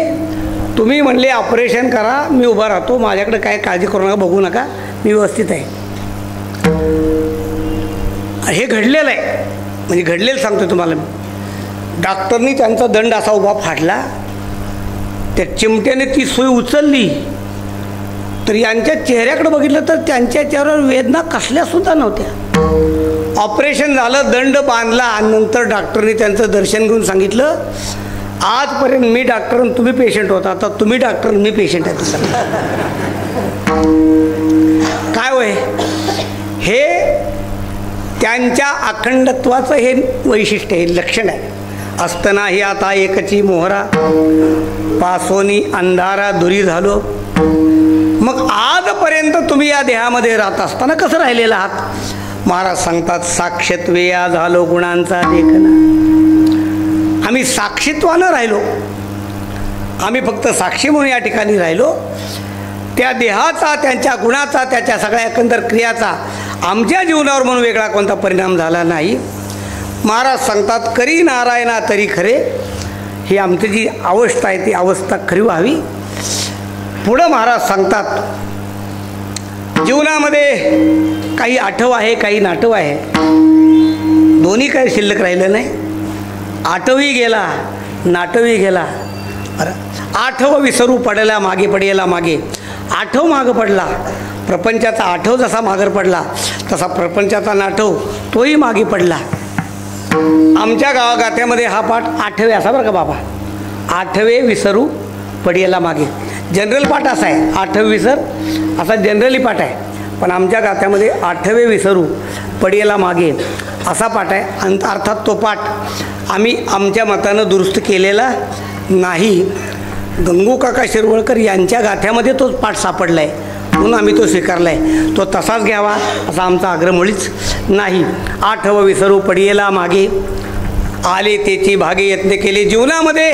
[SPEAKER 1] तुम्ही म्हणले ऑपरेशन करा, मी उभा राहतो, माझ्याकडे काय काळजी करू नका, बघू नका, मी व्यवस्थित आहे. हे घडलेलं आहे, म्हणजे घडलेलं सांगतो तुम्हाला मी. डॉक्टरनी त्यांचा दंड असा उभा फाडला, त्या चिमट्याने ती सुई उचलली, तर यांच्या चेहऱ्याकडे बघितलं तर त्यांच्या चेहऱ्यावर वेदना कसल्यासुद्धा नव्हत्या. ऑपरेशन झालं, दंड बांधला आणि नंतर डॉक्टरनी त्यांचं दर्शन घेऊन सांगितलं आजपर्यंत मी डॉक्टर आणि तुम्ही पेशंट होता, आता तुम्ही डॉक्टर मी पेशंट आहे. तसं काय होय, हे त्यांच्या अखंडत्वाचं हे वैशिष्ट्य आहे, लक्षण आहे. असतानाही आता एकची मोहरा, पासोनी अंधारा दुरी झालो. मग आजपर्यंत तुम्ही या देहामध्ये राहत असताना कसं राहिलेला आहात? महाराज सांगतात साक्षत्वे या झालो गुणांचा देखना. आम्ही साक्षीत्वानं राहिलो, आम्ही फक्त साक्षी म्हणून या ठिकाणी राहिलो. त्या देहाचा, त्यांच्या गुणाचा, त्याच्या सगळ्या एकंदर क्रियाचा आमच्या जीवनावर म्हणून वेगळा कोणता परिणाम झाला नाही. महाराज सांगतात करी नारायणा तरी खरे. ही आमची जी अवस्था आहे ती अवस्था खरी व्हावी. पुढं महाराज सांगतात जीवनामध्ये काही आठव आहे, काही नाटव आहे, दोन्ही काही शिल्लक राहिलं नाही. आठवही गेला, नाटवही गेला. आठव विसरू पडला मागे पडेला मागे. आठव मागं पडला, प्रपंचाचा आठव जसा मागं पडला तसा प्रपंचाचा नाटव तोही मागे पडला. आमच्या गावागाथ्यामध्ये हा पाठ आठवे असा बरं का बाबा, आठवे विसरू पडेला मागे. जनरल पाठ असा आहे, आठव विसर असा जनरली पाठ आहे, पण आमच्या गाथ्यामध्ये आठवे विसरू पडेला मागे असा पाठ आहे. अर्थात तो पाठ आम्ही आमच्या मतानं दुरुस्त केलेला नाही. गंगू काका शिरवळकर यांच्या गाथ्यामध्ये तोच पाठ सापडला आहे, म्हणून आम्ही तो स्वीकारला आहे. तो तसाच घ्यावा असा आमचा आग्रह मुळीच नाही. आठव विसरू पडियेला मागे आले तेची भागे यत्न केले. जीवनामध्ये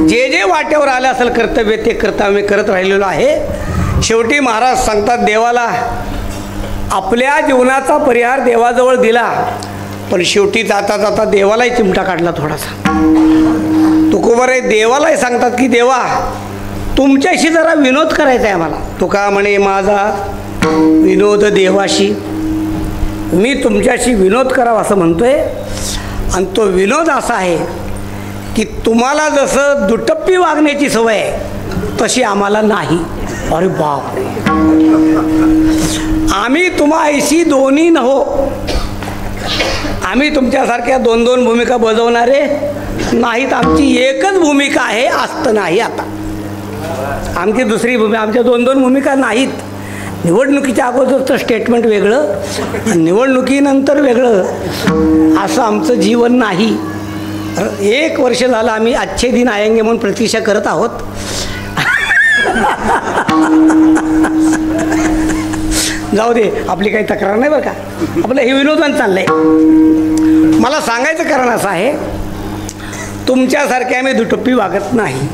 [SPEAKER 1] जे जे वाट्यावर आलं असेल कर्तव्य ते कर्तव्य करत राहिलेलो आहे. शेवटी महाराज सांगतात देवाला आपल्या जीवनाचा परिहार देवाजवळ दिला, पण शेवटी जाता जाता देवालाही चिमटा काढला थोडासा. तुकोबाराय देवालाही सांगतात की देवा तुमच्याशी जरा विनोद करायचा आहे आम्हाला. तुका म्हणे माझा विनोद देवाशी, मी तुमच्याशी विनोद करावा असं म्हणतोय. आणि तो विनोद असा आहे की तुम्हाला जसं दुटप्पी वागण्याची सवय आहे तशी आम्हाला नाही. अरे बाप, आम्ही तुम्हाशी दोन्ही नहो. आम्ही तुमच्यासारख्या 2-2 भूमिका बजावणारे नाहीत. आमची एकच भूमिका आहे, असतं नाही. आता आमची दुसरी भूमिका, आमच्या 2-2 भूमिका नाहीत. निवडणुकीच्या अगोदरचं स्टेटमेंट वेगळं, निवडणुकीनंतर वेगळं, असं आमचं जीवन नाही. 1 वर्ष झालं आम्ही अच्छे दिन आएंगे म्हणून प्रतीक्षा करत आहोत. जाऊ दे, आपली काही तक्रार नाही बरं का, आपलं हे विनोदन चाललंय. मला सांगायचं कारण असं आहे, तुमच्यासारखे आम्ही दुटप्पी वागत नाही.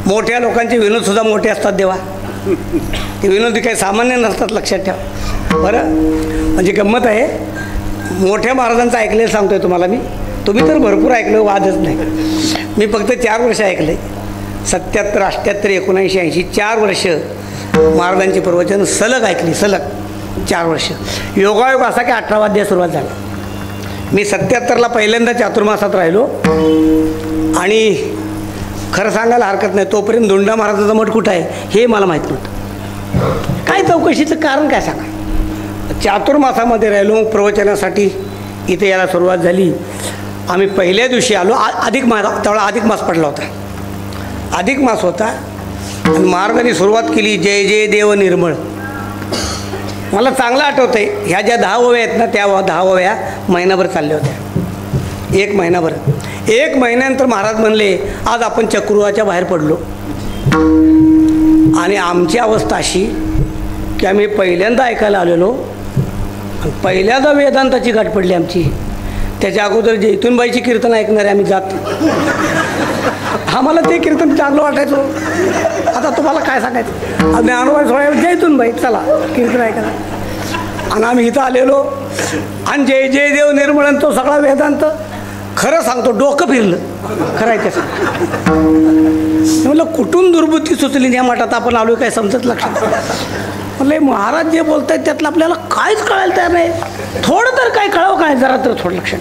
[SPEAKER 1] मोठ्या लोकांचे विनोदसुद्धा मोठे असतात देवा, ते विनोद काही सामान्य नसतात, लक्षात ठेवा बरं. म्हणजे गंमत आहे, मोठ्या महाराजांचं ऐकलेलं सांगतो आहे तुम्हाला मी. तुम्ही तर भरपूर ऐकलं, वादच नाही. मी फक्त 4 वर्ष ऐकले, 77, 78, 79, 80 4 वर्ष महाराजांची प्रवचन सलग ऐकली, सलग 4 वर्ष. योगायोग असा की 18 वाद्य सुरुवात झाली. मी 77ला पहिल्यांदा चातुर्मासात राहिलो आणि खरं सांगायला हरकत नाही तोपर्यंत धोंडा महाराजांचा मठ कुठं आहे हे मला माहीत नव्हतं. काय चौकशीचं कारण काय सांगा. चातुर्मासामध्ये राहिलो, प्रवचनासाठी इथे यायला सुरुवात झाली. आम्ही पहिल्या दिवशी आलो, अधिक मास, तेवढा अधिक मास पडला होता, अधिक मास होता आणि महाराजांनी सुरुवात केली जय जय देव निर्मळ. मला चांगलं आठवतं आहे, ह्या ज्या 10 ओव्या आहेत ना त्या 10 ओव्या महिनाभर चालल्या होत्या. 1 महिनाभर. 1 महिन्यानंतर महाराज म्हणले आज आपण चक्रुवाच्या बाहेर पडलो. आणि आमची अवस्था अशी की आम्ही पहिल्यांदा ऐकायला आलेलो आणि पहिल्यांदा वेदांताची गाठ पडली आमची. त्याच्या अगोदर जैतूनबाईची कीर्तन ऐकणारे आम्ही जात. आम्हाला ते कीर्तन चांगलं वाटायचं. आता तुम्हाला काय सांगायचं, ज्ञानोबा सोळा जैतूनबाई चला कीर्तन ऐकायला. आणि आम्ही इथं आलेलो आणि जय जय देव निर्मळन तो सगळा वेदांत. खरं सांगतो डोकं फिरलं खरं आहे त्याचं. म्हटलं कुठून दुर्बुद्धी सुचली या मठात आपण आलो काय समजत लक्षात. म्हटलं महाराज जे बोलत आहेत त्यातलं आपल्याला काहीच कळायला तयार नाही. थोडं तर काय कळावं काय जरा तर थोडं लक्षात.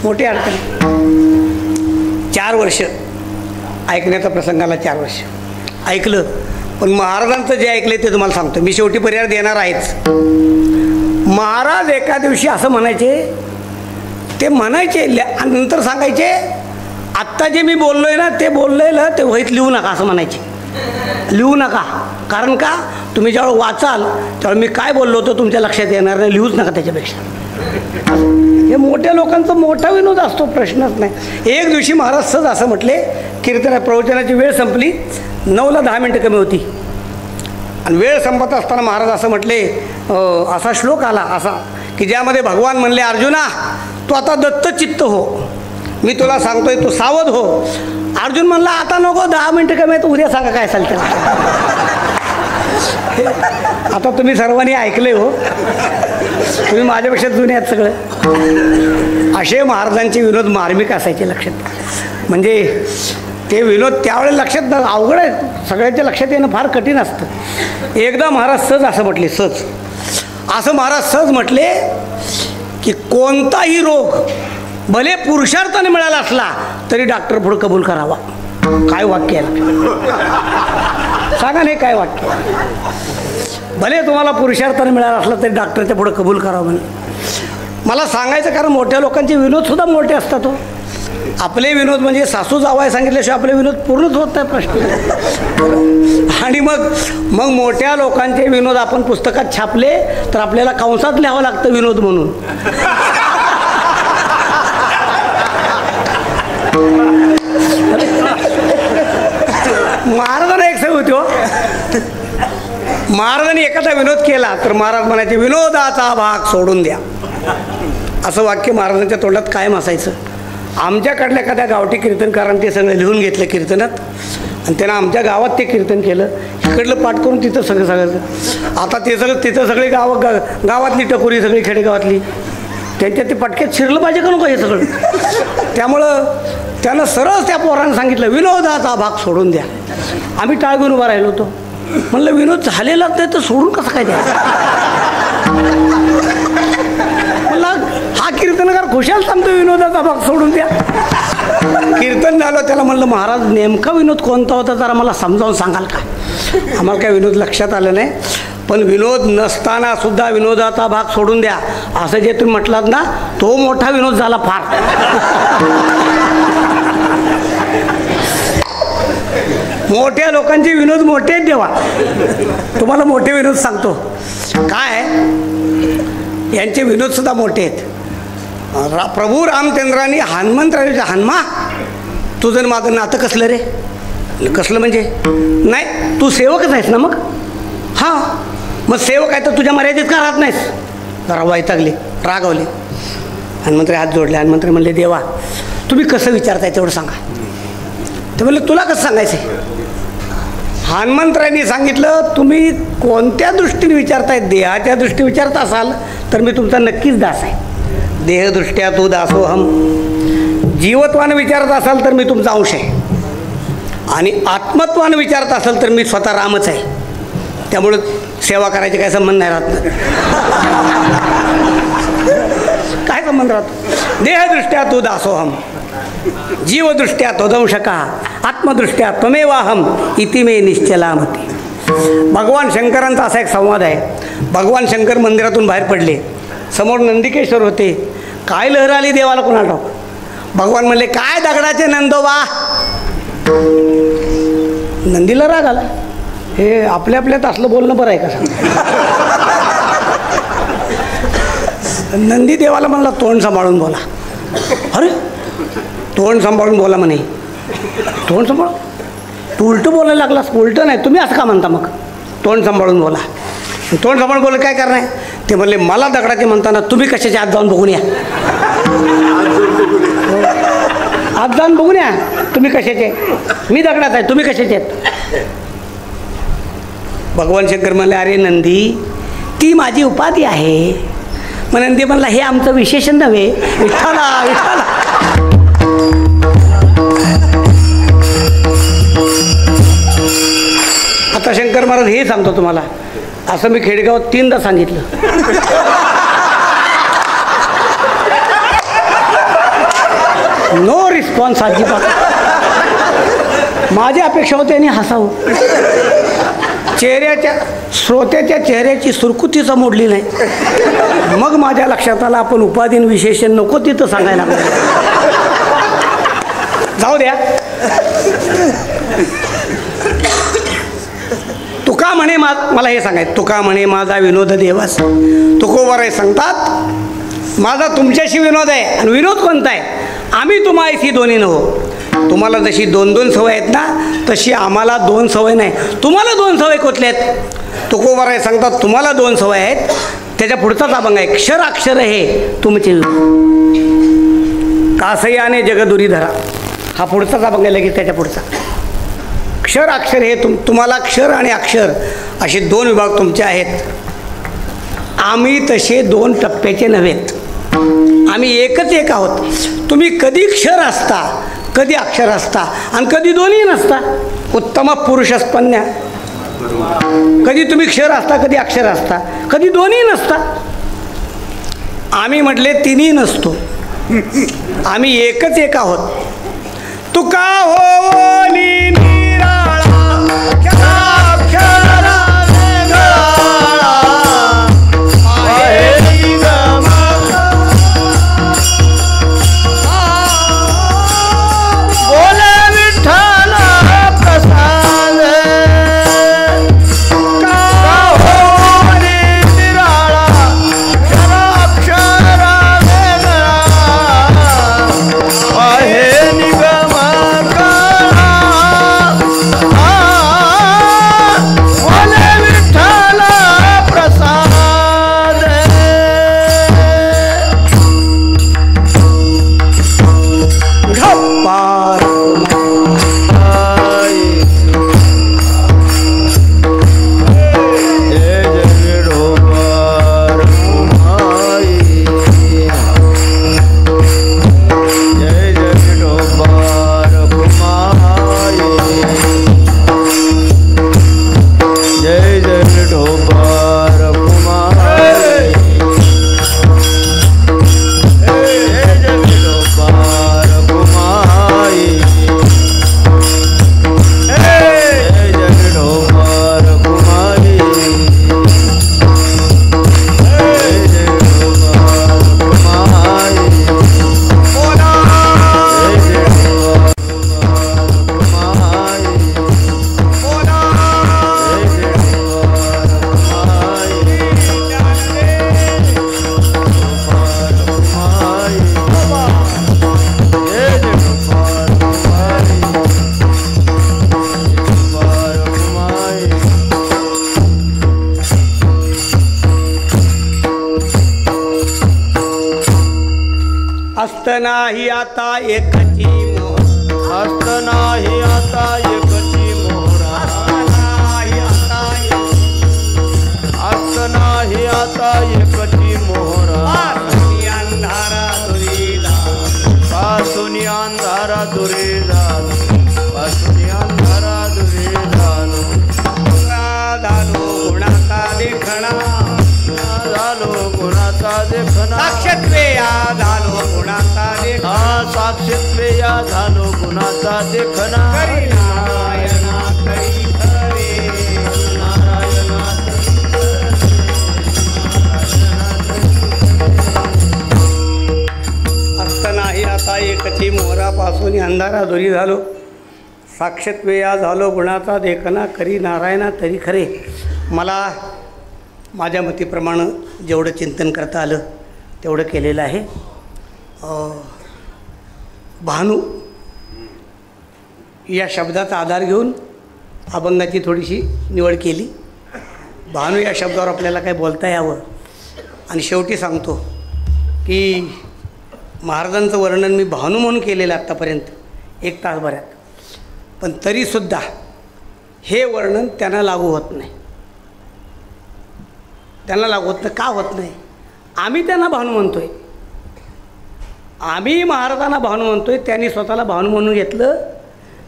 [SPEAKER 1] मोठी अडचण. 4 वर्ष ऐकण्याचा प्रसंगाला 4 वर्ष ऐकलं. पण महाराजांचं जे ऐकले ते तुम्हाला सांगतो मी. शेवटी पर्याय देणार आहेच. महाराज एका दिवशी असं म्हणायचे, ते म्हणायचे आणि नंतर सांगायचे आत्ता जे मी बोललोय ना ते बोललेलं ते वहीत लिहू नका असं म्हणायचे. लिहू नका. कारण का तुम्ही ज्यावेळेस वाचाल त्यावेळेस मी काय बोललो होतो तुमच्या लक्षात येणार नाही. लिहूच नका त्याच्यापेक्षा. हे मोठ्या लोकांचा मोठा विनोद असतो, प्रश्नच नाही. एक दिवशी महाराज सहज असं म्हटले, कीर्तन प्रवचनाची वेळ संपली, 9ला 10 मिनटं कमी होती. आणि वेळ संपत असताना महाराज असं म्हटले, असा श्लोक आला असा की ज्यामध्ये भगवान म्हणले अर्जुना तू आता दत्तचित्त हो, मी तुला सांगतोय तू सावध हो. अर्जुन म्हणला आता नको 10 मिनटं कमी आहे, तर उद्या सांगा काय असेल त्याला. आता तुम्ही सर्वांनी ऐकले हो, तुम्ही माझ्यापेक्षा जुने आहेत सगळं. असे महाराजांचे विनोद मार्मिक असायचे लक्षात. म्हणजे ते विनोद त्यावेळेस लक्षात अवघड आहे, सगळ्यांच्या लक्षात येणं फार कठीण असतं. एकदा महाराज सहज असं म्हटले, असं महाराज सहज म्हटले की कोणताही रोग भले पुरुषार्थाने मिळाला असला तरी डॉक्टर पुढे कबूल करावा. काय वाक्य आहे सांगा नाही, काय वाक्य. भले तुम्हाला पुरुषार्थाने मिळाला असला तरी डॉक्टरच्या पुढे कबूल करावं म्हणे. मला सांगायचं कारण मोठ्या लोकांचे विनोदसुद्धा मोठे असतात हो. आपले विनोद म्हणजे सासू जावाय सांगितल्याशिवाय आपले विनोद पूर्णच होत नाही प्रश्न. आणि मग मोठ्या लोकांचे विनोद आपण पुस्तकात छापले तर आपल्याला कंसात लिहावं लागतं विनोद म्हणून. महाराजांना एक सवय होती हो. महाराजांनी एखादा विनोद केला तर महाराज म्हणायचे विनोदाचा भाग सोडून द्या, असं वाक्य महाराजांच्या तोंडात कायम असायचं. आमच्याकडल्या एखाद्या गावठी कीर्तनकारांनी ते सगळं लिहून घेतलं कीर्तनात आणि त्यानं आमच्या गावात ते कीर्तन केलं. इकडलं पाठ करून तिथं सगळं. आता ते सगळं तिथं सगळे गावातली टकोरी सगळी खेडेगावातली त्यांच्या ते पटक्यात शिरलं पाहिजे का नको हे सगळं. त्यामुळं त्यानं सरळ त्या पोरानं सांगितलं विनोदाचा भाग सोडून द्या. आम्ही टाळ घेऊन उभा राहिलो होतो. म्हणलं विनोद झालेलाच नाही तर सोडून कसं काय द्या. म्हणलं हा कीर्तनकार खुशाल सांगतो विनोदाचा भाग सोडून द्या. कीर्तन झालं त्याला म्हणलं महाराज नेमका विनोद कोणता होता जरा मला समजावून सांगाल का. आम्हाला काय विनोद लक्षात आलं नाही, पण विनोद नसताना सुद्धा विनोदाचा भाग सोडून द्या असं जे तुम्ही म्हटलात ना तो मोठा विनोद झाला फार. मोठ्या लोकांचे विनोद मोठे आहेत देवा. तुम्हाला मोठे विनोद सांगतो काय, यांचे विनोद सुद्धा मोठे आहेत. प्रभू रामचंद्रांनी हनुमंतराव हनुमा तुझं माझं नातं कसलं रे. कसलं म्हणजे नाही तू सेवकच आहेस ना. मग हां मग सेवक आहे तर तुझ्या मर्यादेत का राहत नाहीस. जरा वैतागले रागावले. हनुमंत्री हात जोडले. हनुमंत्री म्हणले देवा तुम्ही कसं विचारताय तेवढं सांगा. ते म्हणले तुला कसं सांगायचं आहे. हनुमंतरायांनी सांगितलं तुम्ही कोणत्या दृष्टीने विचारताय. देहाच्या दृष्टीने विचारत असाल तर मी तुमचा नक्कीच दास आहे. देहदृष्ट्या तू दासोहम. जीवत्वानं विचारत असाल तर मी तुमचा अंश आहे. आणि आत्मत्वानं विचारत असाल तर मी स्वतः रामच आहे. त्यामुळं सेवा करायचे काय संबंध नाही राहत. काय संबंध राहतो. देहदृष्ट्या तू दासोहम, जीवदृष्ट्या त्वदंशका, आत्मदृष्ट्या त्वमेवाहम इति मे निश्चलामती. भगवान शंकरांचा असा एक संवाद आहे. भगवान शंकर मंदिरातून बाहेर पडले. समोर नंदिकेश्वर होते. काय लहर आली देवाला कोणाला ठाऊक. भगवान म्हणले काय दगडाचे नंदोबा. नंदीला राग आला. हे आपल्या आपल्यात असलं बोलणं बरं आहे का सांग. नंदीदेवाला म्हणला तोंड सांभाळून बोला. अरे तोंड सांभाळून बोला म्हणे. तोंड सांभाळ, तू उलटं बोलायला लागलास. उलटं नाही, तुम्ही असं का म्हणता मग? तोंड सांभाळून बोला. तोंड सांभाळून बोला काय करणार? ते म्हणले मला दगडाचे म्हणताना तुम्ही कशाचे आत जाऊन बघून या. आत जाऊन बघून या तुम्ही कशाचे. मी दगडात आहे, तुम्ही कशाचे आहेत? भगवान शंकर म्हणले अरे नंदी ती माझी उपाधी आहे. मग नंदी म्हणला हे आमचं विशेषण नव्हे, विठ्ठला विठ्ठला. आता शंकर महाराज हे सांगतो तुम्हाला, असं मी खेडेगावात 3दा सांगितलं. नो रिस्पॉन्स अजिबात. माझी अपेक्षा होती यांनी हसावं. चेहऱ्याच्या श्रोत्याच्या चेहऱ्याची सुरकुतीच मोडली नाही. मग माझ्या लक्षात आलं आपण उपाधीन विशेषण नको तिथं सांगायला लागलं. जाऊ द्या. तुका म्हणे मला हे सांगायचं, तुका म्हणे माझा विनोद देवास. तुकोबाराय सांगतात माझा तुमच्याशी विनोद आहे. आणि विनोद कोणता आहे? आम्ही तुम्हाशी दोन्ही नव्हो. तुम्हाला जशी 2-2 सवय आहेत ना, तशी आम्हाला 2 सवय नाही. तुम्हाला 2 सवय कुठल्या आहेत? तुकोबाराय सांगतात तुम्हाला 2 सवय आहेत. त्याच्या पुढचाच अभंग आहे, क्षर अक्षर हे तुमचे कासयाने जगदुरी धरा. हा पुढचाच अभंग आहे लगेच त्याच्या पुढचा. क्षर अक्षर हे तुम्हाला क्षर आणि अक्षर असे 2 विभाग तुमचे आहेत. आम्ही तसे 2 टप्प्याचे नव्हेत. आम्ही एकच एक आहोत. तुम्ही कधी क्षर असता, कधी अक्षर असता आणि कधी दोन्ही नसता. उत्तम पुरुषस्पन्या. कधी तुम्ही क्षर असता, कधी अक्षर असता, कधी दोन्ही नसता. आम्ही म्हटले तिन्ही नसतो. आम्ही एकच एक आहोत. तुका होली निराळा क्षराक्षरा वेगळा आहे गमा.
[SPEAKER 2] बोले विठ्ठल प्रसाद का होली निराळा क्षराक्षरा वेगळा आहे निगम काळा. बोले विठ्ठल प्रसाद
[SPEAKER 1] गप्पार हस्त नाही आता एकची मोहरा.
[SPEAKER 2] हस्त नाही आता एकची मोहरा. हस्त नाही आता एकची मोहरा. पासून अंधारा दुरी जाण. पासून अंधारा दुरी जाण.
[SPEAKER 1] झालो गुणाचा देखणा.
[SPEAKER 2] झालो गुणाचा देखणा.
[SPEAKER 1] साक्षत्वे या झालो गुणाचा देखणा.
[SPEAKER 2] साक्षत्वे या झालो गुणाचा देखणा.
[SPEAKER 1] करी नारायणा करी खरे.
[SPEAKER 2] नारायणा
[SPEAKER 1] हस्त नाही आता एकची मोहरापासून अंधारा दुरी झालो. साक्षत्वे या झालो गुणाचा देखणा. करी नारायणा तरी खरे. मला माझ्या मतीप्रमाणे जेवढं चिंतन करता आलं तेवढं केलेलं आहे. भानू या शब्दाचा आधार घेऊन अभंगाची थोडीशी निवड केली. भानू या शब्दावर आपल्याला काय बोलता यावं. आणि शेवटी सांगतो की महाराजांचं वर्णन मी भानू म्हणून केलेलं आत्तापर्यंत 1 तासभरात, पण तरीसुद्धा हे वर्णन त्यांना लागू होत नाही. त्यांना लागू होत नाही. का होत नाही? आम्ही त्यांना भानू म्हणतोय, आम्ही महाराजांना भानू म्हणतोय. त्यांनी स्वतःला भानू म्हणून घेतलं,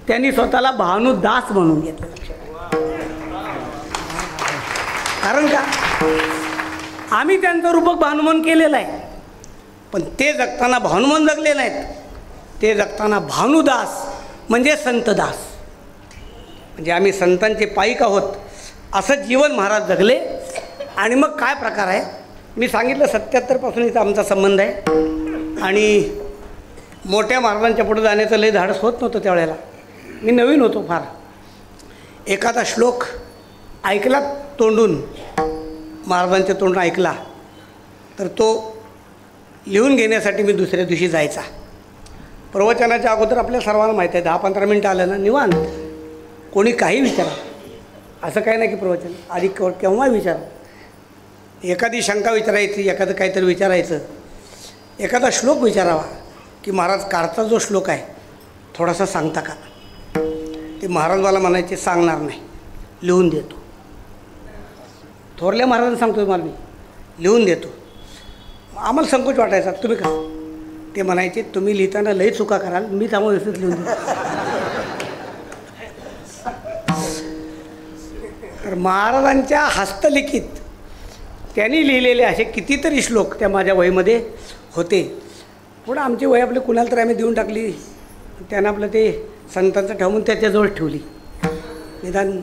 [SPEAKER 1] त्यांनी स्वतःला भानुदास म्हणून घेतलं. कारण का? आम्ही त्यांचं रूपक भानू म्हणून केलेलं आहे, पण ते जगताना भानू म्हणून जगले नाहीत. ते जगताना भानुदास म्हणजे संतदास, म्हणजे आम्ही संतांचे पाईक आहोत असं जीवन महाराज जगले. आणि मग काय प्रकार आहे? मी सांगितलं 77 इथं आमचा संबंध आहे. आणि मोठ्या महाराजांच्या पुढे जाण्याचं लय धाडस होत नव्हतं त्यावेळेला. मी नवीन होतो फार. एखादा श्लोक ऐकला तोंडून, महाराजांच्या तोंडून ऐकला, तर तो लिहून घेण्यासाठी मी दुसऱ्या दिवशी जायचा. प्रवचनाच्या अगोदर आपल्या सर्वांना माहीत आहे 10-15 मिनटं आलं ना निवांत, कोणी काही विचारा, असं काय नाही की प्रवचन आधी केव्हा विचारा. एखादी शंका विचारायची, एखादं काहीतरी विचारायचं, एखादा श्लोक विचारावा की महाराज कारचा जो श्लोक आहे थोडासा सांगता का? ते महाराज मला म्हणायचे सांगणार नाही, लिहून देतो. थोरल्या महाराजांना सांगतो मला, मी लिहून देतो. आम्हाला संकोच वाटायचा, तुम्ही का? ते म्हणायचे तुम्ही लिहिताना लई चुका कराल, मी त्यामुळे व्यवस्थित लिहून देतो. तर महाराजांच्या हस्तलिखित त्यांनी लिहिलेले असे कितीतरी श्लोक त्या माझ्या वहीमध्ये होते. पुढं आमची वही आपली कुणाला तर आम्ही देऊन टाकली. त्यानं आपलं ते संतांचं ठेवून त्याच्याजवळ ठेवली. निदान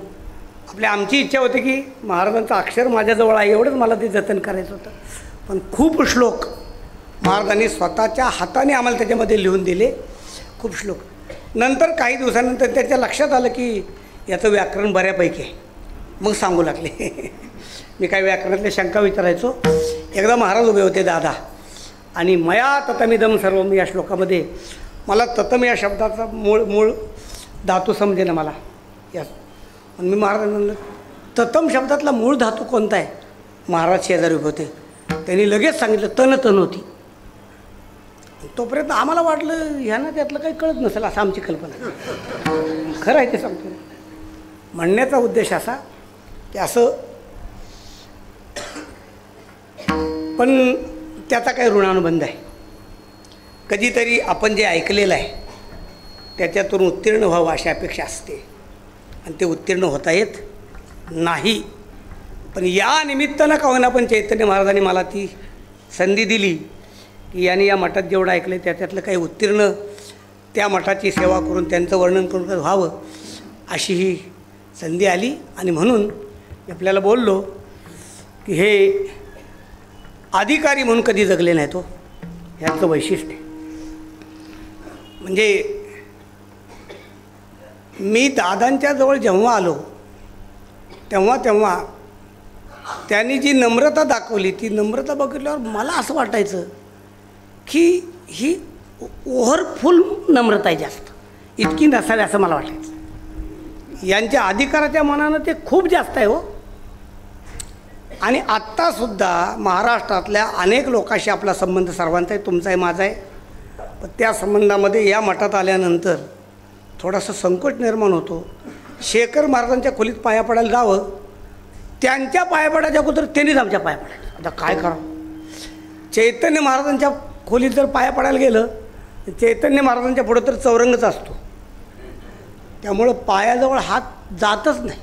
[SPEAKER 1] आमची इच्छा होती की महाराजांचं अक्षर माझ्याजवळ आहे एवढंच मला ते जतन करायचं होतं. पण खूप श्लोक महाराजांनी स्वतःच्या हाताने आम्हाला त्याच्यामध्ये लिहून दिले, खूप श्लोक. नंतर काही दिवसानंतर त्याच्या लक्षात आलं की याचं व्याकरण बऱ्यापैकी आहे. मग सांगू लागले. मी काही व्याकरणातल्या शंका विचारायचो. एकदा महाराज उभे होते दादा, आणि मया ततमिदम सर्वम या श्लोकामध्ये मला ततम या शब्दाचा मूळ धातू समजे ना मला. या मी महाराजांना म्हणलं ततम शब्दातला मूळ धातू कोणता आहे? महाराज शेजारी उभे होते, त्यांनी लगेच सांगितलं तन होती. तोपर्यंत आम्हाला वाटलं ह्यानं त्यातलं काही कळत नसेल असं आमची कल्पना. खरं आहे ते सांगतो. म्हणण्याचा उद्देश असा की असं, पण त्याचा काही ऋणानुबंध आहे. कधीतरी आपण जे ऐकलेलं आहे त्याच्यातून उत्तीर्ण व्हावं अशी अपेक्षा असते, आणि ते उत्तीर्ण होता येत नाही. पण या निमित्तानं का होईना पण चैतन्य महाराजांनी मला ती संधी दिली की यांनी या मठात जेवढं ऐकलं त्याच्यातलं काही उत्तीर्ण त्या मठाची सेवा करून त्यांचं वर्णन करून व्हावं अशी ही संधी आली. आणि म्हणून मी आपल्याला बोललो की हे अधिकारी म्हणून कधी जगले नाही तो, ह्याचं वैशिष्ट्य. म्हणजे मी दादांच्या जवळ जेव्हा आलो तेव्हा त्यांनी जी नम्रता दाखवली, ती नम्रता बघितल्यावर मला असं वाटायचं की ही ओव्हरफुल नम्रता आहे, जास्त इतकी नसावी असं मला वाटायचं. यांच्या अधिकाराच्या मनानं ते खूप जास्त आहे हो. आणि आत्तासुद्धा महाराष्ट्रातल्या अनेक लोकांशी आपला संबंध सर्वांचा आहे, तुमचा आहे, माझा आहे. पण त्या संबंधामध्ये या मठात आल्यानंतर थोडासा संकोच निर्माण होतो. शेखर महाराजांच्या खोलीत पाया पडायला जावं, त्यांच्या पाया पडायच्या अगोदर त्यांनीच आमच्या पाया पडायचं. आता काय करावं? चैतन्य महाराजांच्या खोलीत जर पाया पडायला गेलं, चैतन्य महाराजांच्या पुढं तर चौरंगच असतो, त्यामुळं पायाजवळ हात जातच नाही.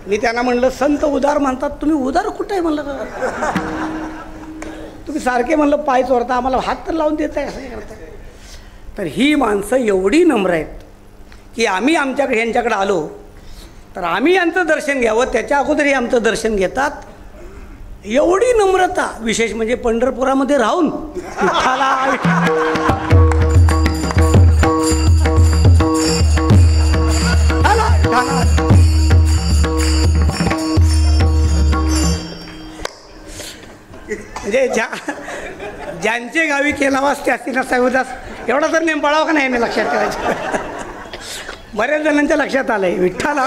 [SPEAKER 1] मी त्यांना म्हणलं संत उदार म्हणतात, तुम्ही उदार कुठं आहे म्हणलं? तुम्ही सारखे म्हणलं पाय चोरता, आम्हाला हात तर लावून देत आहे असं करता. तर ही माणसं एवढी नम्र आहेत की आम्ही यांच्याकडे आलो तर आम्ही यांचं दर्शन घ्यावं त्याच्या अगोदरही आमचं दर्शन घेतात. एवढी नम्रता, विशेष म्हणजे पंढरपुरामध्ये राहून म्हणजे ज्यांचे गावी केलावास ते असतील साहेबदास एवढा तर नेम पडावा का नाही मी लक्षात ठेवायचं. बऱ्याच जणांच्या लक्षात आलं आहे विठ्ठल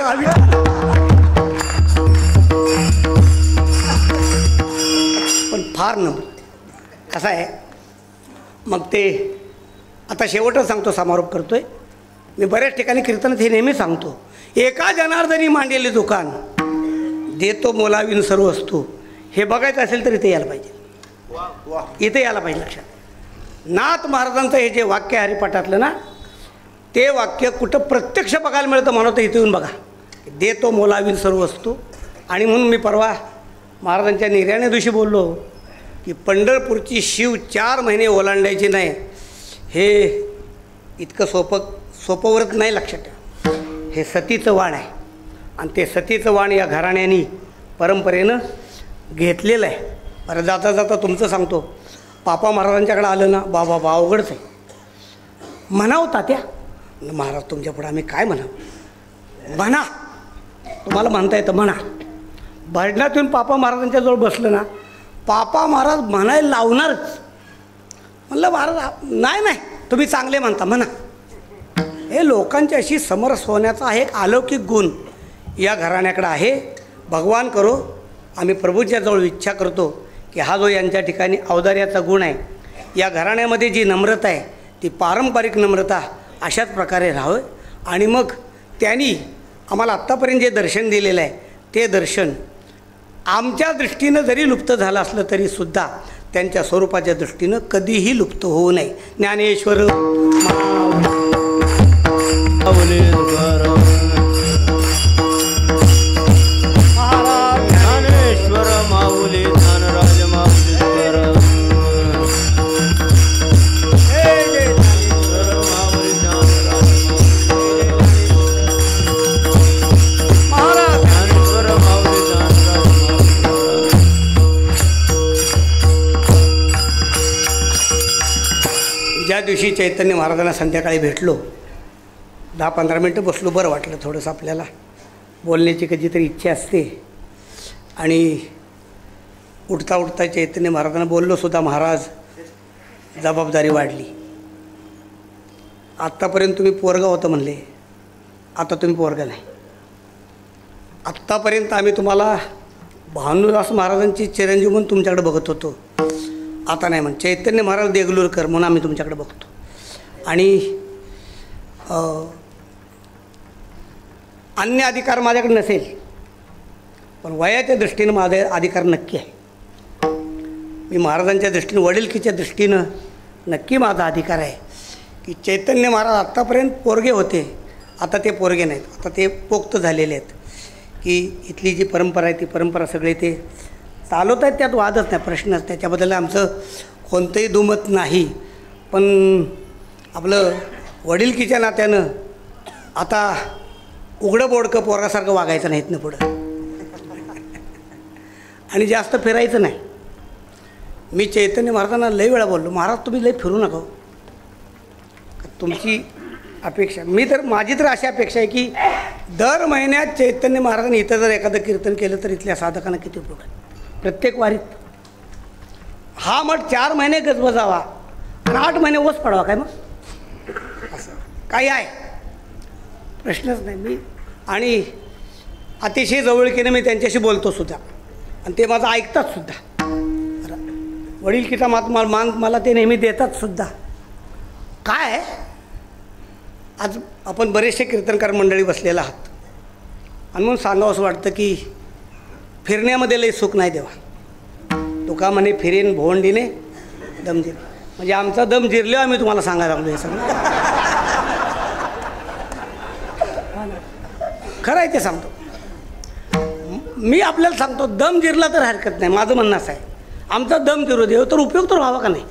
[SPEAKER 1] पण फार कसं आहे मग ते आता शेवटच सांगतो समारोप करतोय मी. बऱ्याच ठिकाणी कीर्तनात हे नेहमी सांगतो एका जनार्दनी मांडलेले दुकान देतो मोलावीन सर्व वस्तू. हे बघायचं असेल तर इथे यायला पाहिजे. इथे यायला पाहिजे लक्षात. नाथ महाराजांचं हे जे वाक्य हरिपाठातलं ना ते वाक्य कुठं प्रत्यक्ष बघायला मिळतं म्हणून इथे येऊन बघा. देतो मोलावीन सर्व वस्तू. आणि म्हणून मी परवा महाराजांच्या निर्याण्या दिवशी बोललो की पंढरपूरची शिव 4 महिने ओलांडायची नाही. हे इतकं सोपं व्रत नाही लक्षात ठेवा. हे सतीचं वाण आहे आणि ते सतीचं वाण या घराण्यानी परंपरेनं घेतलेलं आहे. बरं जाता जाता तुमचं सांगतो पापा महाराजांच्याकडे आलं ना बाबा अवघडच आहे. म्हणावं तात्या महाराज तुमच्या पुढं आम्ही काय म्हणावं. म्हणा तुम्हाला म्हणता येतं म्हणा. भजनात येऊन पापा महाराजांच्या जवळ बसलं ना पापा महाराज म्हणायला लावणारच. म्हणलं महाराज नाही तुम्ही चांगले म्हणता म्हणा. हे लोकांच्याशी समरस होण्याचा हा एक अलौकिक गुण या घराण्याकडे आहे. भगवान करो आम्ही प्रभूच्या जवळ इच्छा करतो की हा जो यांच्या ठिकाणी औदार्याचा गुण आहे या घराण्यामध्ये जी नम्रता आहे ती पारंपरिक नम्रता अशाच प्रकारे राहावं. आणि मग त्यांनी आम्हाला आत्तापर्यंत जे दर्शन दिलेलं आहे ते दर्शन आमच्या दृष्टीनं जरी लुप्त झालं असलं तरीसुद्धा त्यांच्या स्वरूपाच्या दृष्टीनं कधीही लुप्त होऊ नये. ज्ञानेश्वर
[SPEAKER 2] ज्ञानेश्वर माऊली ज्ञानराज माऊली
[SPEAKER 1] ज्या दिवशी चैतन्य महाराजांना संध्याकाळी भेटलो 10-15 मिनटं बसलो. बरं वाटलं थोडंसं. आपल्याला बोलण्याची कधीतरी इच्छा असते. आणि उठता चैतन्य महाराजांना बोललोसुद्धा महाराज जबाबदारी वाढली. आत्तापर्यंत तुम्ही पोरगा होतं म्हणले आता तुम्ही पोरगा नाही. आत्तापर्यंत आम्ही तुम्हाला भानुदास महाराजांची चिरंजीव म्हणून तुमच्याकडे बघत होतो. आता नाही म्हण चैतन्य महाराज देगलूरकर म्हणून आम्ही तुमच्याकडे बघतो. आणि अन्य अधिकार माझ्याकडे नसेल पण वयाच्या दृष्टीनं माझे अधिकार नक्की आहे. मी महाराजांच्या दृष्टीनं वडिलकीच्या दृष्टीनं नक्की माझा अधिकार आहे की चैतन्य महाराज आत्तापर्यंत पोरगे होते आता ते पोरगे नाहीत. आता ते पोक्त झालेले आहेत की इथली जी परंपरा आहे ती परंपरा सगळे ते चालवत आहेत. त्यात वादच नाही प्रश्नच त्याच्याबद्दल आमचं कोणतंही दुमत नाही. पण आपलं वडिलकीच्या नात्यानं आता उघडं बोडकं पोरासारखं वागायचं नाहीत ना पुढं. आणि जास्त फिरायचं नाही. मी चैतन्य महाराजांना लई वेळा बोललो महाराज तुम्ही लई फिरू नका. तुमची अपेक्षा माझी तर अशी अपेक्षा आहे की दर महिन्यात चैतन्य महाराजांनी इथं जर एखादं कीर्तन केलं तर इथल्या साधकांना किती उपयोग आहे. प्रत्येक वारीत हा मठ 4 महिने गजबजावा आणि 8 महिने ओस पडावा काय मग असं काही आहे प्रश्नच नाही. मी आणि अतिशय जवळकीने मी त्यांच्याशी बोलतो सुद्धा आणि ते माझं ऐकतात सुद्धा. वडीलकीचा मान मला ते नेहमी देतात सुद्धा. काय आज आपण बरेचसे कीर्तनकार मंडळी बसलेला आहात आणि म्हणून सांगावं असं वाटतं की फिरण्यामध्ये लई सुख नाही देवा. तुका म्हणे फिरेन भोवंडीने दम जिर. म्हणजे आमचा दम जिरलो आम्ही तुम्हाला सांगायला लागलो हे सगळं. खरं आहे ते सांगतो. मी आपल्याला सांगतो दम जिरला तर हरकत नाही. माझं म्हणणं असं आहे आमचा दम जिरू देव तर उपयोग तर व्हावा का नाही.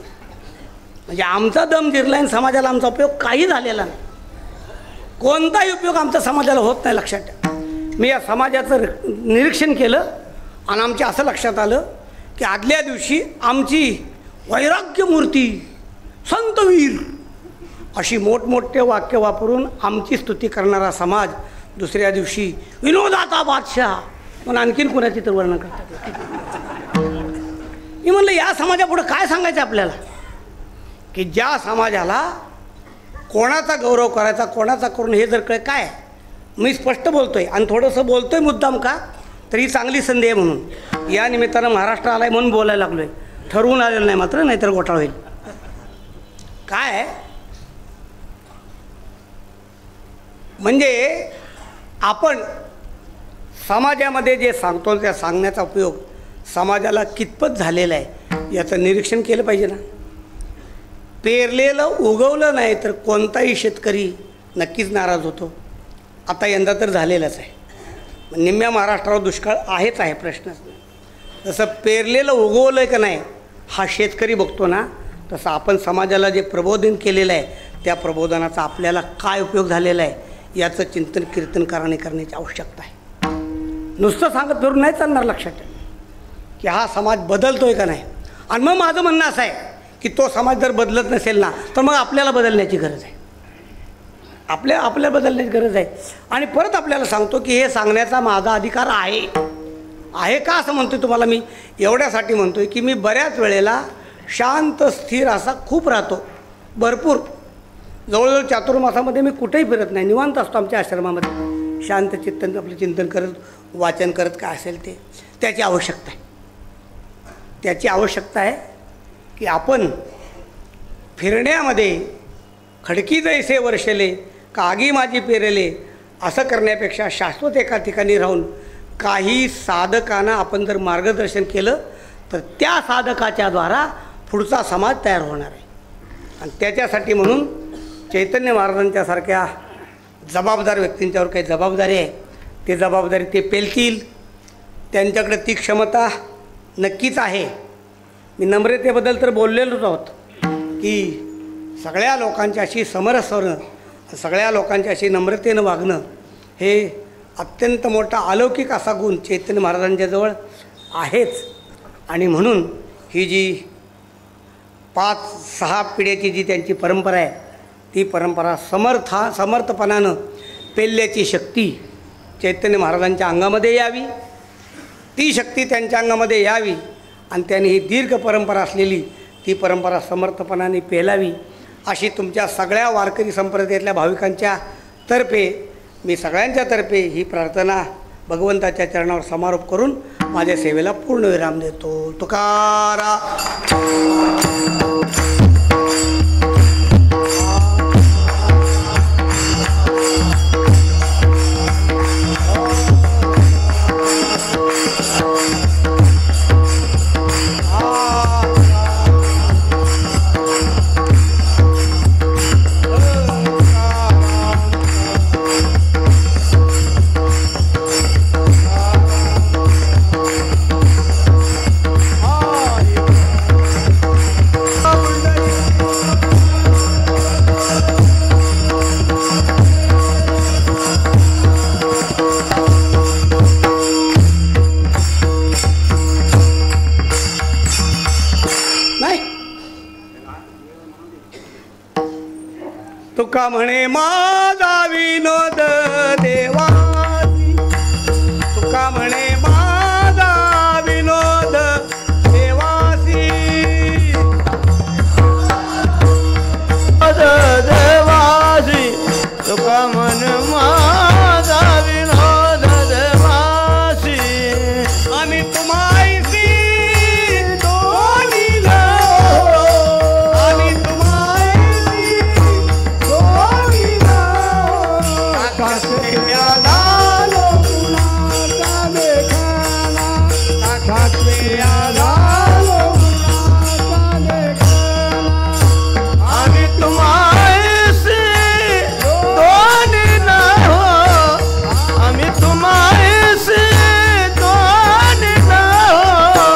[SPEAKER 1] म्हणजे आमचा दम जिरला आणि समाजाला आमचा उपयोग काही झालेला नाही. कोणताही उपयोग आमच्या समाजाला होत नाही लक्षात ठेवा. मी या समाजाचं निरीक्षण केलं आणि आमच्या असं लक्षात आलं की आदल्या दिवशी आमची वैराग्य मूर्ती संतवीर अशी मोठमोठे वाक्य वापरून आमची स्तुती करणारा समाज दुसऱ्या दिवशी विनोदाचा बादशाह म्हणून आणखीन कुणाची तर वर्णन करतात. मी म्हणलं या समाजापुढं काय सांगायचं आपल्याला, की ज्या समाजाला कोणाचा गौरव करायचा कोणाचा करून हे जर काय, मी स्पष्ट बोलतोय आणि थोडंसं बोलतोय मुद्दाम का, तर ही चांगली संधी आहे म्हणून. या निमित्तानं महाराष्ट्र आलाय म्हणून बोलायला लागलो आहे, ठरवून आलेलं नाही मात्र, नाहीतर घोटाळा होईल. काय म्हणजे आपण समाजामध्ये जे सांगतो त्या सांगण्याचा उपयोग समाजाला कितपत झालेला आहे याचं निरीक्षण केलं पाहिजे ना. पेरलेलं उगवलं नाही तर कोणताही शेतकरी नक्कीच नाराज होतो. आता यंदा तर झालेलंच आहे. निम्म्या महाराष्ट्रावर दुष्काळ आहेच आहे, प्रश्नच नाही. जसं पेरलेलं उगवलं आहे का नाही हा शेतकरी बघतो ना, तसं आपण समाजाला जे प्रबोधन केलेलं आहे त्या प्रबोधनाचा आपल्याला काय उपयोग झालेला आहे याचं चिंतन कीर्तन करण्याची आवश्यकता आहे. नुसतं सांगत फिरून नाही चालणार. लक्षात ठेवा की हा समाज बदलतोय का नाही. आणि मग माझं म्हणणं असं आहे की तो समाज जर बदलत नसेल ना तर मग आपल्याला बदलण्याची गरज आहे. आपल्या बदलण्याची गरज आहे. आणि परत आपल्याला सांगतो की हे सांगण्याचा माझा अधिकार आहे का असं म्हणतोय तुम्हाला मी एवढ्यासाठी म्हणतोय की मी बऱ्याच वेळेला शांत स्थिर असा खूप राहतो. भरपूर जवळजवळ चातुर्मासामध्ये मी कुठेही फिरत नाही, निवांत असतो आमच्या आश्रमामध्ये, शांत चिंतन आपलं चिंतन करत वाचन करत काय असेल ते. त्याची आवश्यकता आहे की आपण फिरण्यामध्ये खडकी जैसे वर्षले कागी माझी पेरले असं करण्यापेक्षा शाश्वत एका ठिकाणी राहून काही साधकांना आपण जर मार्गदर्शन केलं तर त्या साधकाच्या द्वारा पुढचा समाज तयार होणार आहे. आणि त्याच्यासाठी म्हणून चैतन्य महाराजांच्यासारख्या जबाबदार व्यक्तींच्यावर काही जबाबदारी आहे. ते जबाबदारी ते पेलतील, त्यांच्याकडे ती क्षमता नक्कीच आहे. मी नम्रतेबद्दल तर बोललेलोच आहोत की सगळ्या लोकांच्याशी समरसवणं, सगळ्या लोकांच्याशी नम्रतेनं वागणं हे अत्यंत मोठा अलौकिक असा गुण चैतन्य महाराजांच्याजवळ आहेच. आणि म्हणून ही जी 5-6 पिढ्याची जी त्यांची परंपरा आहे ती परंपरा समर्थपणानं पेलल्याची शक्ती चैतन्य महाराजांच्या अंगामध्ये यावी, ती शक्ती त्यांच्या अंगामध्ये यावी आणि त्यांनी ही दीर्घ परंपरा असलेली ती परंपरा समर्थपणाने पेलावी अशी तुमच्या सगळ्या वारकरी संप्रदायातल्या भाविकांच्या तर्फे मी सगळ्यांच्या तर्फे ही प्रार्थना भगवंताच्या चरणावर समारोप करून माझ्या सेवेला पूर्ण विराम देतो. तुकाराम. तुका म्हणे माझा विनोद देवासी, तुका म्हणे माझा विनोद देवासी,
[SPEAKER 2] देवासी तुका म्हणे माझा विनोद देवासी.
[SPEAKER 1] आम्ही तुम्हाईसी दोन्ही आम्ही तुम्हाईसी दोन्ही आलो कुणाचा देखाना, आखाचे आलो कुणाचा देखाना.
[SPEAKER 2] आम्ही तुम्हाईसी दोन्ही ना हो, आम्ही तुम्हाईसी दोन्ही ना हो.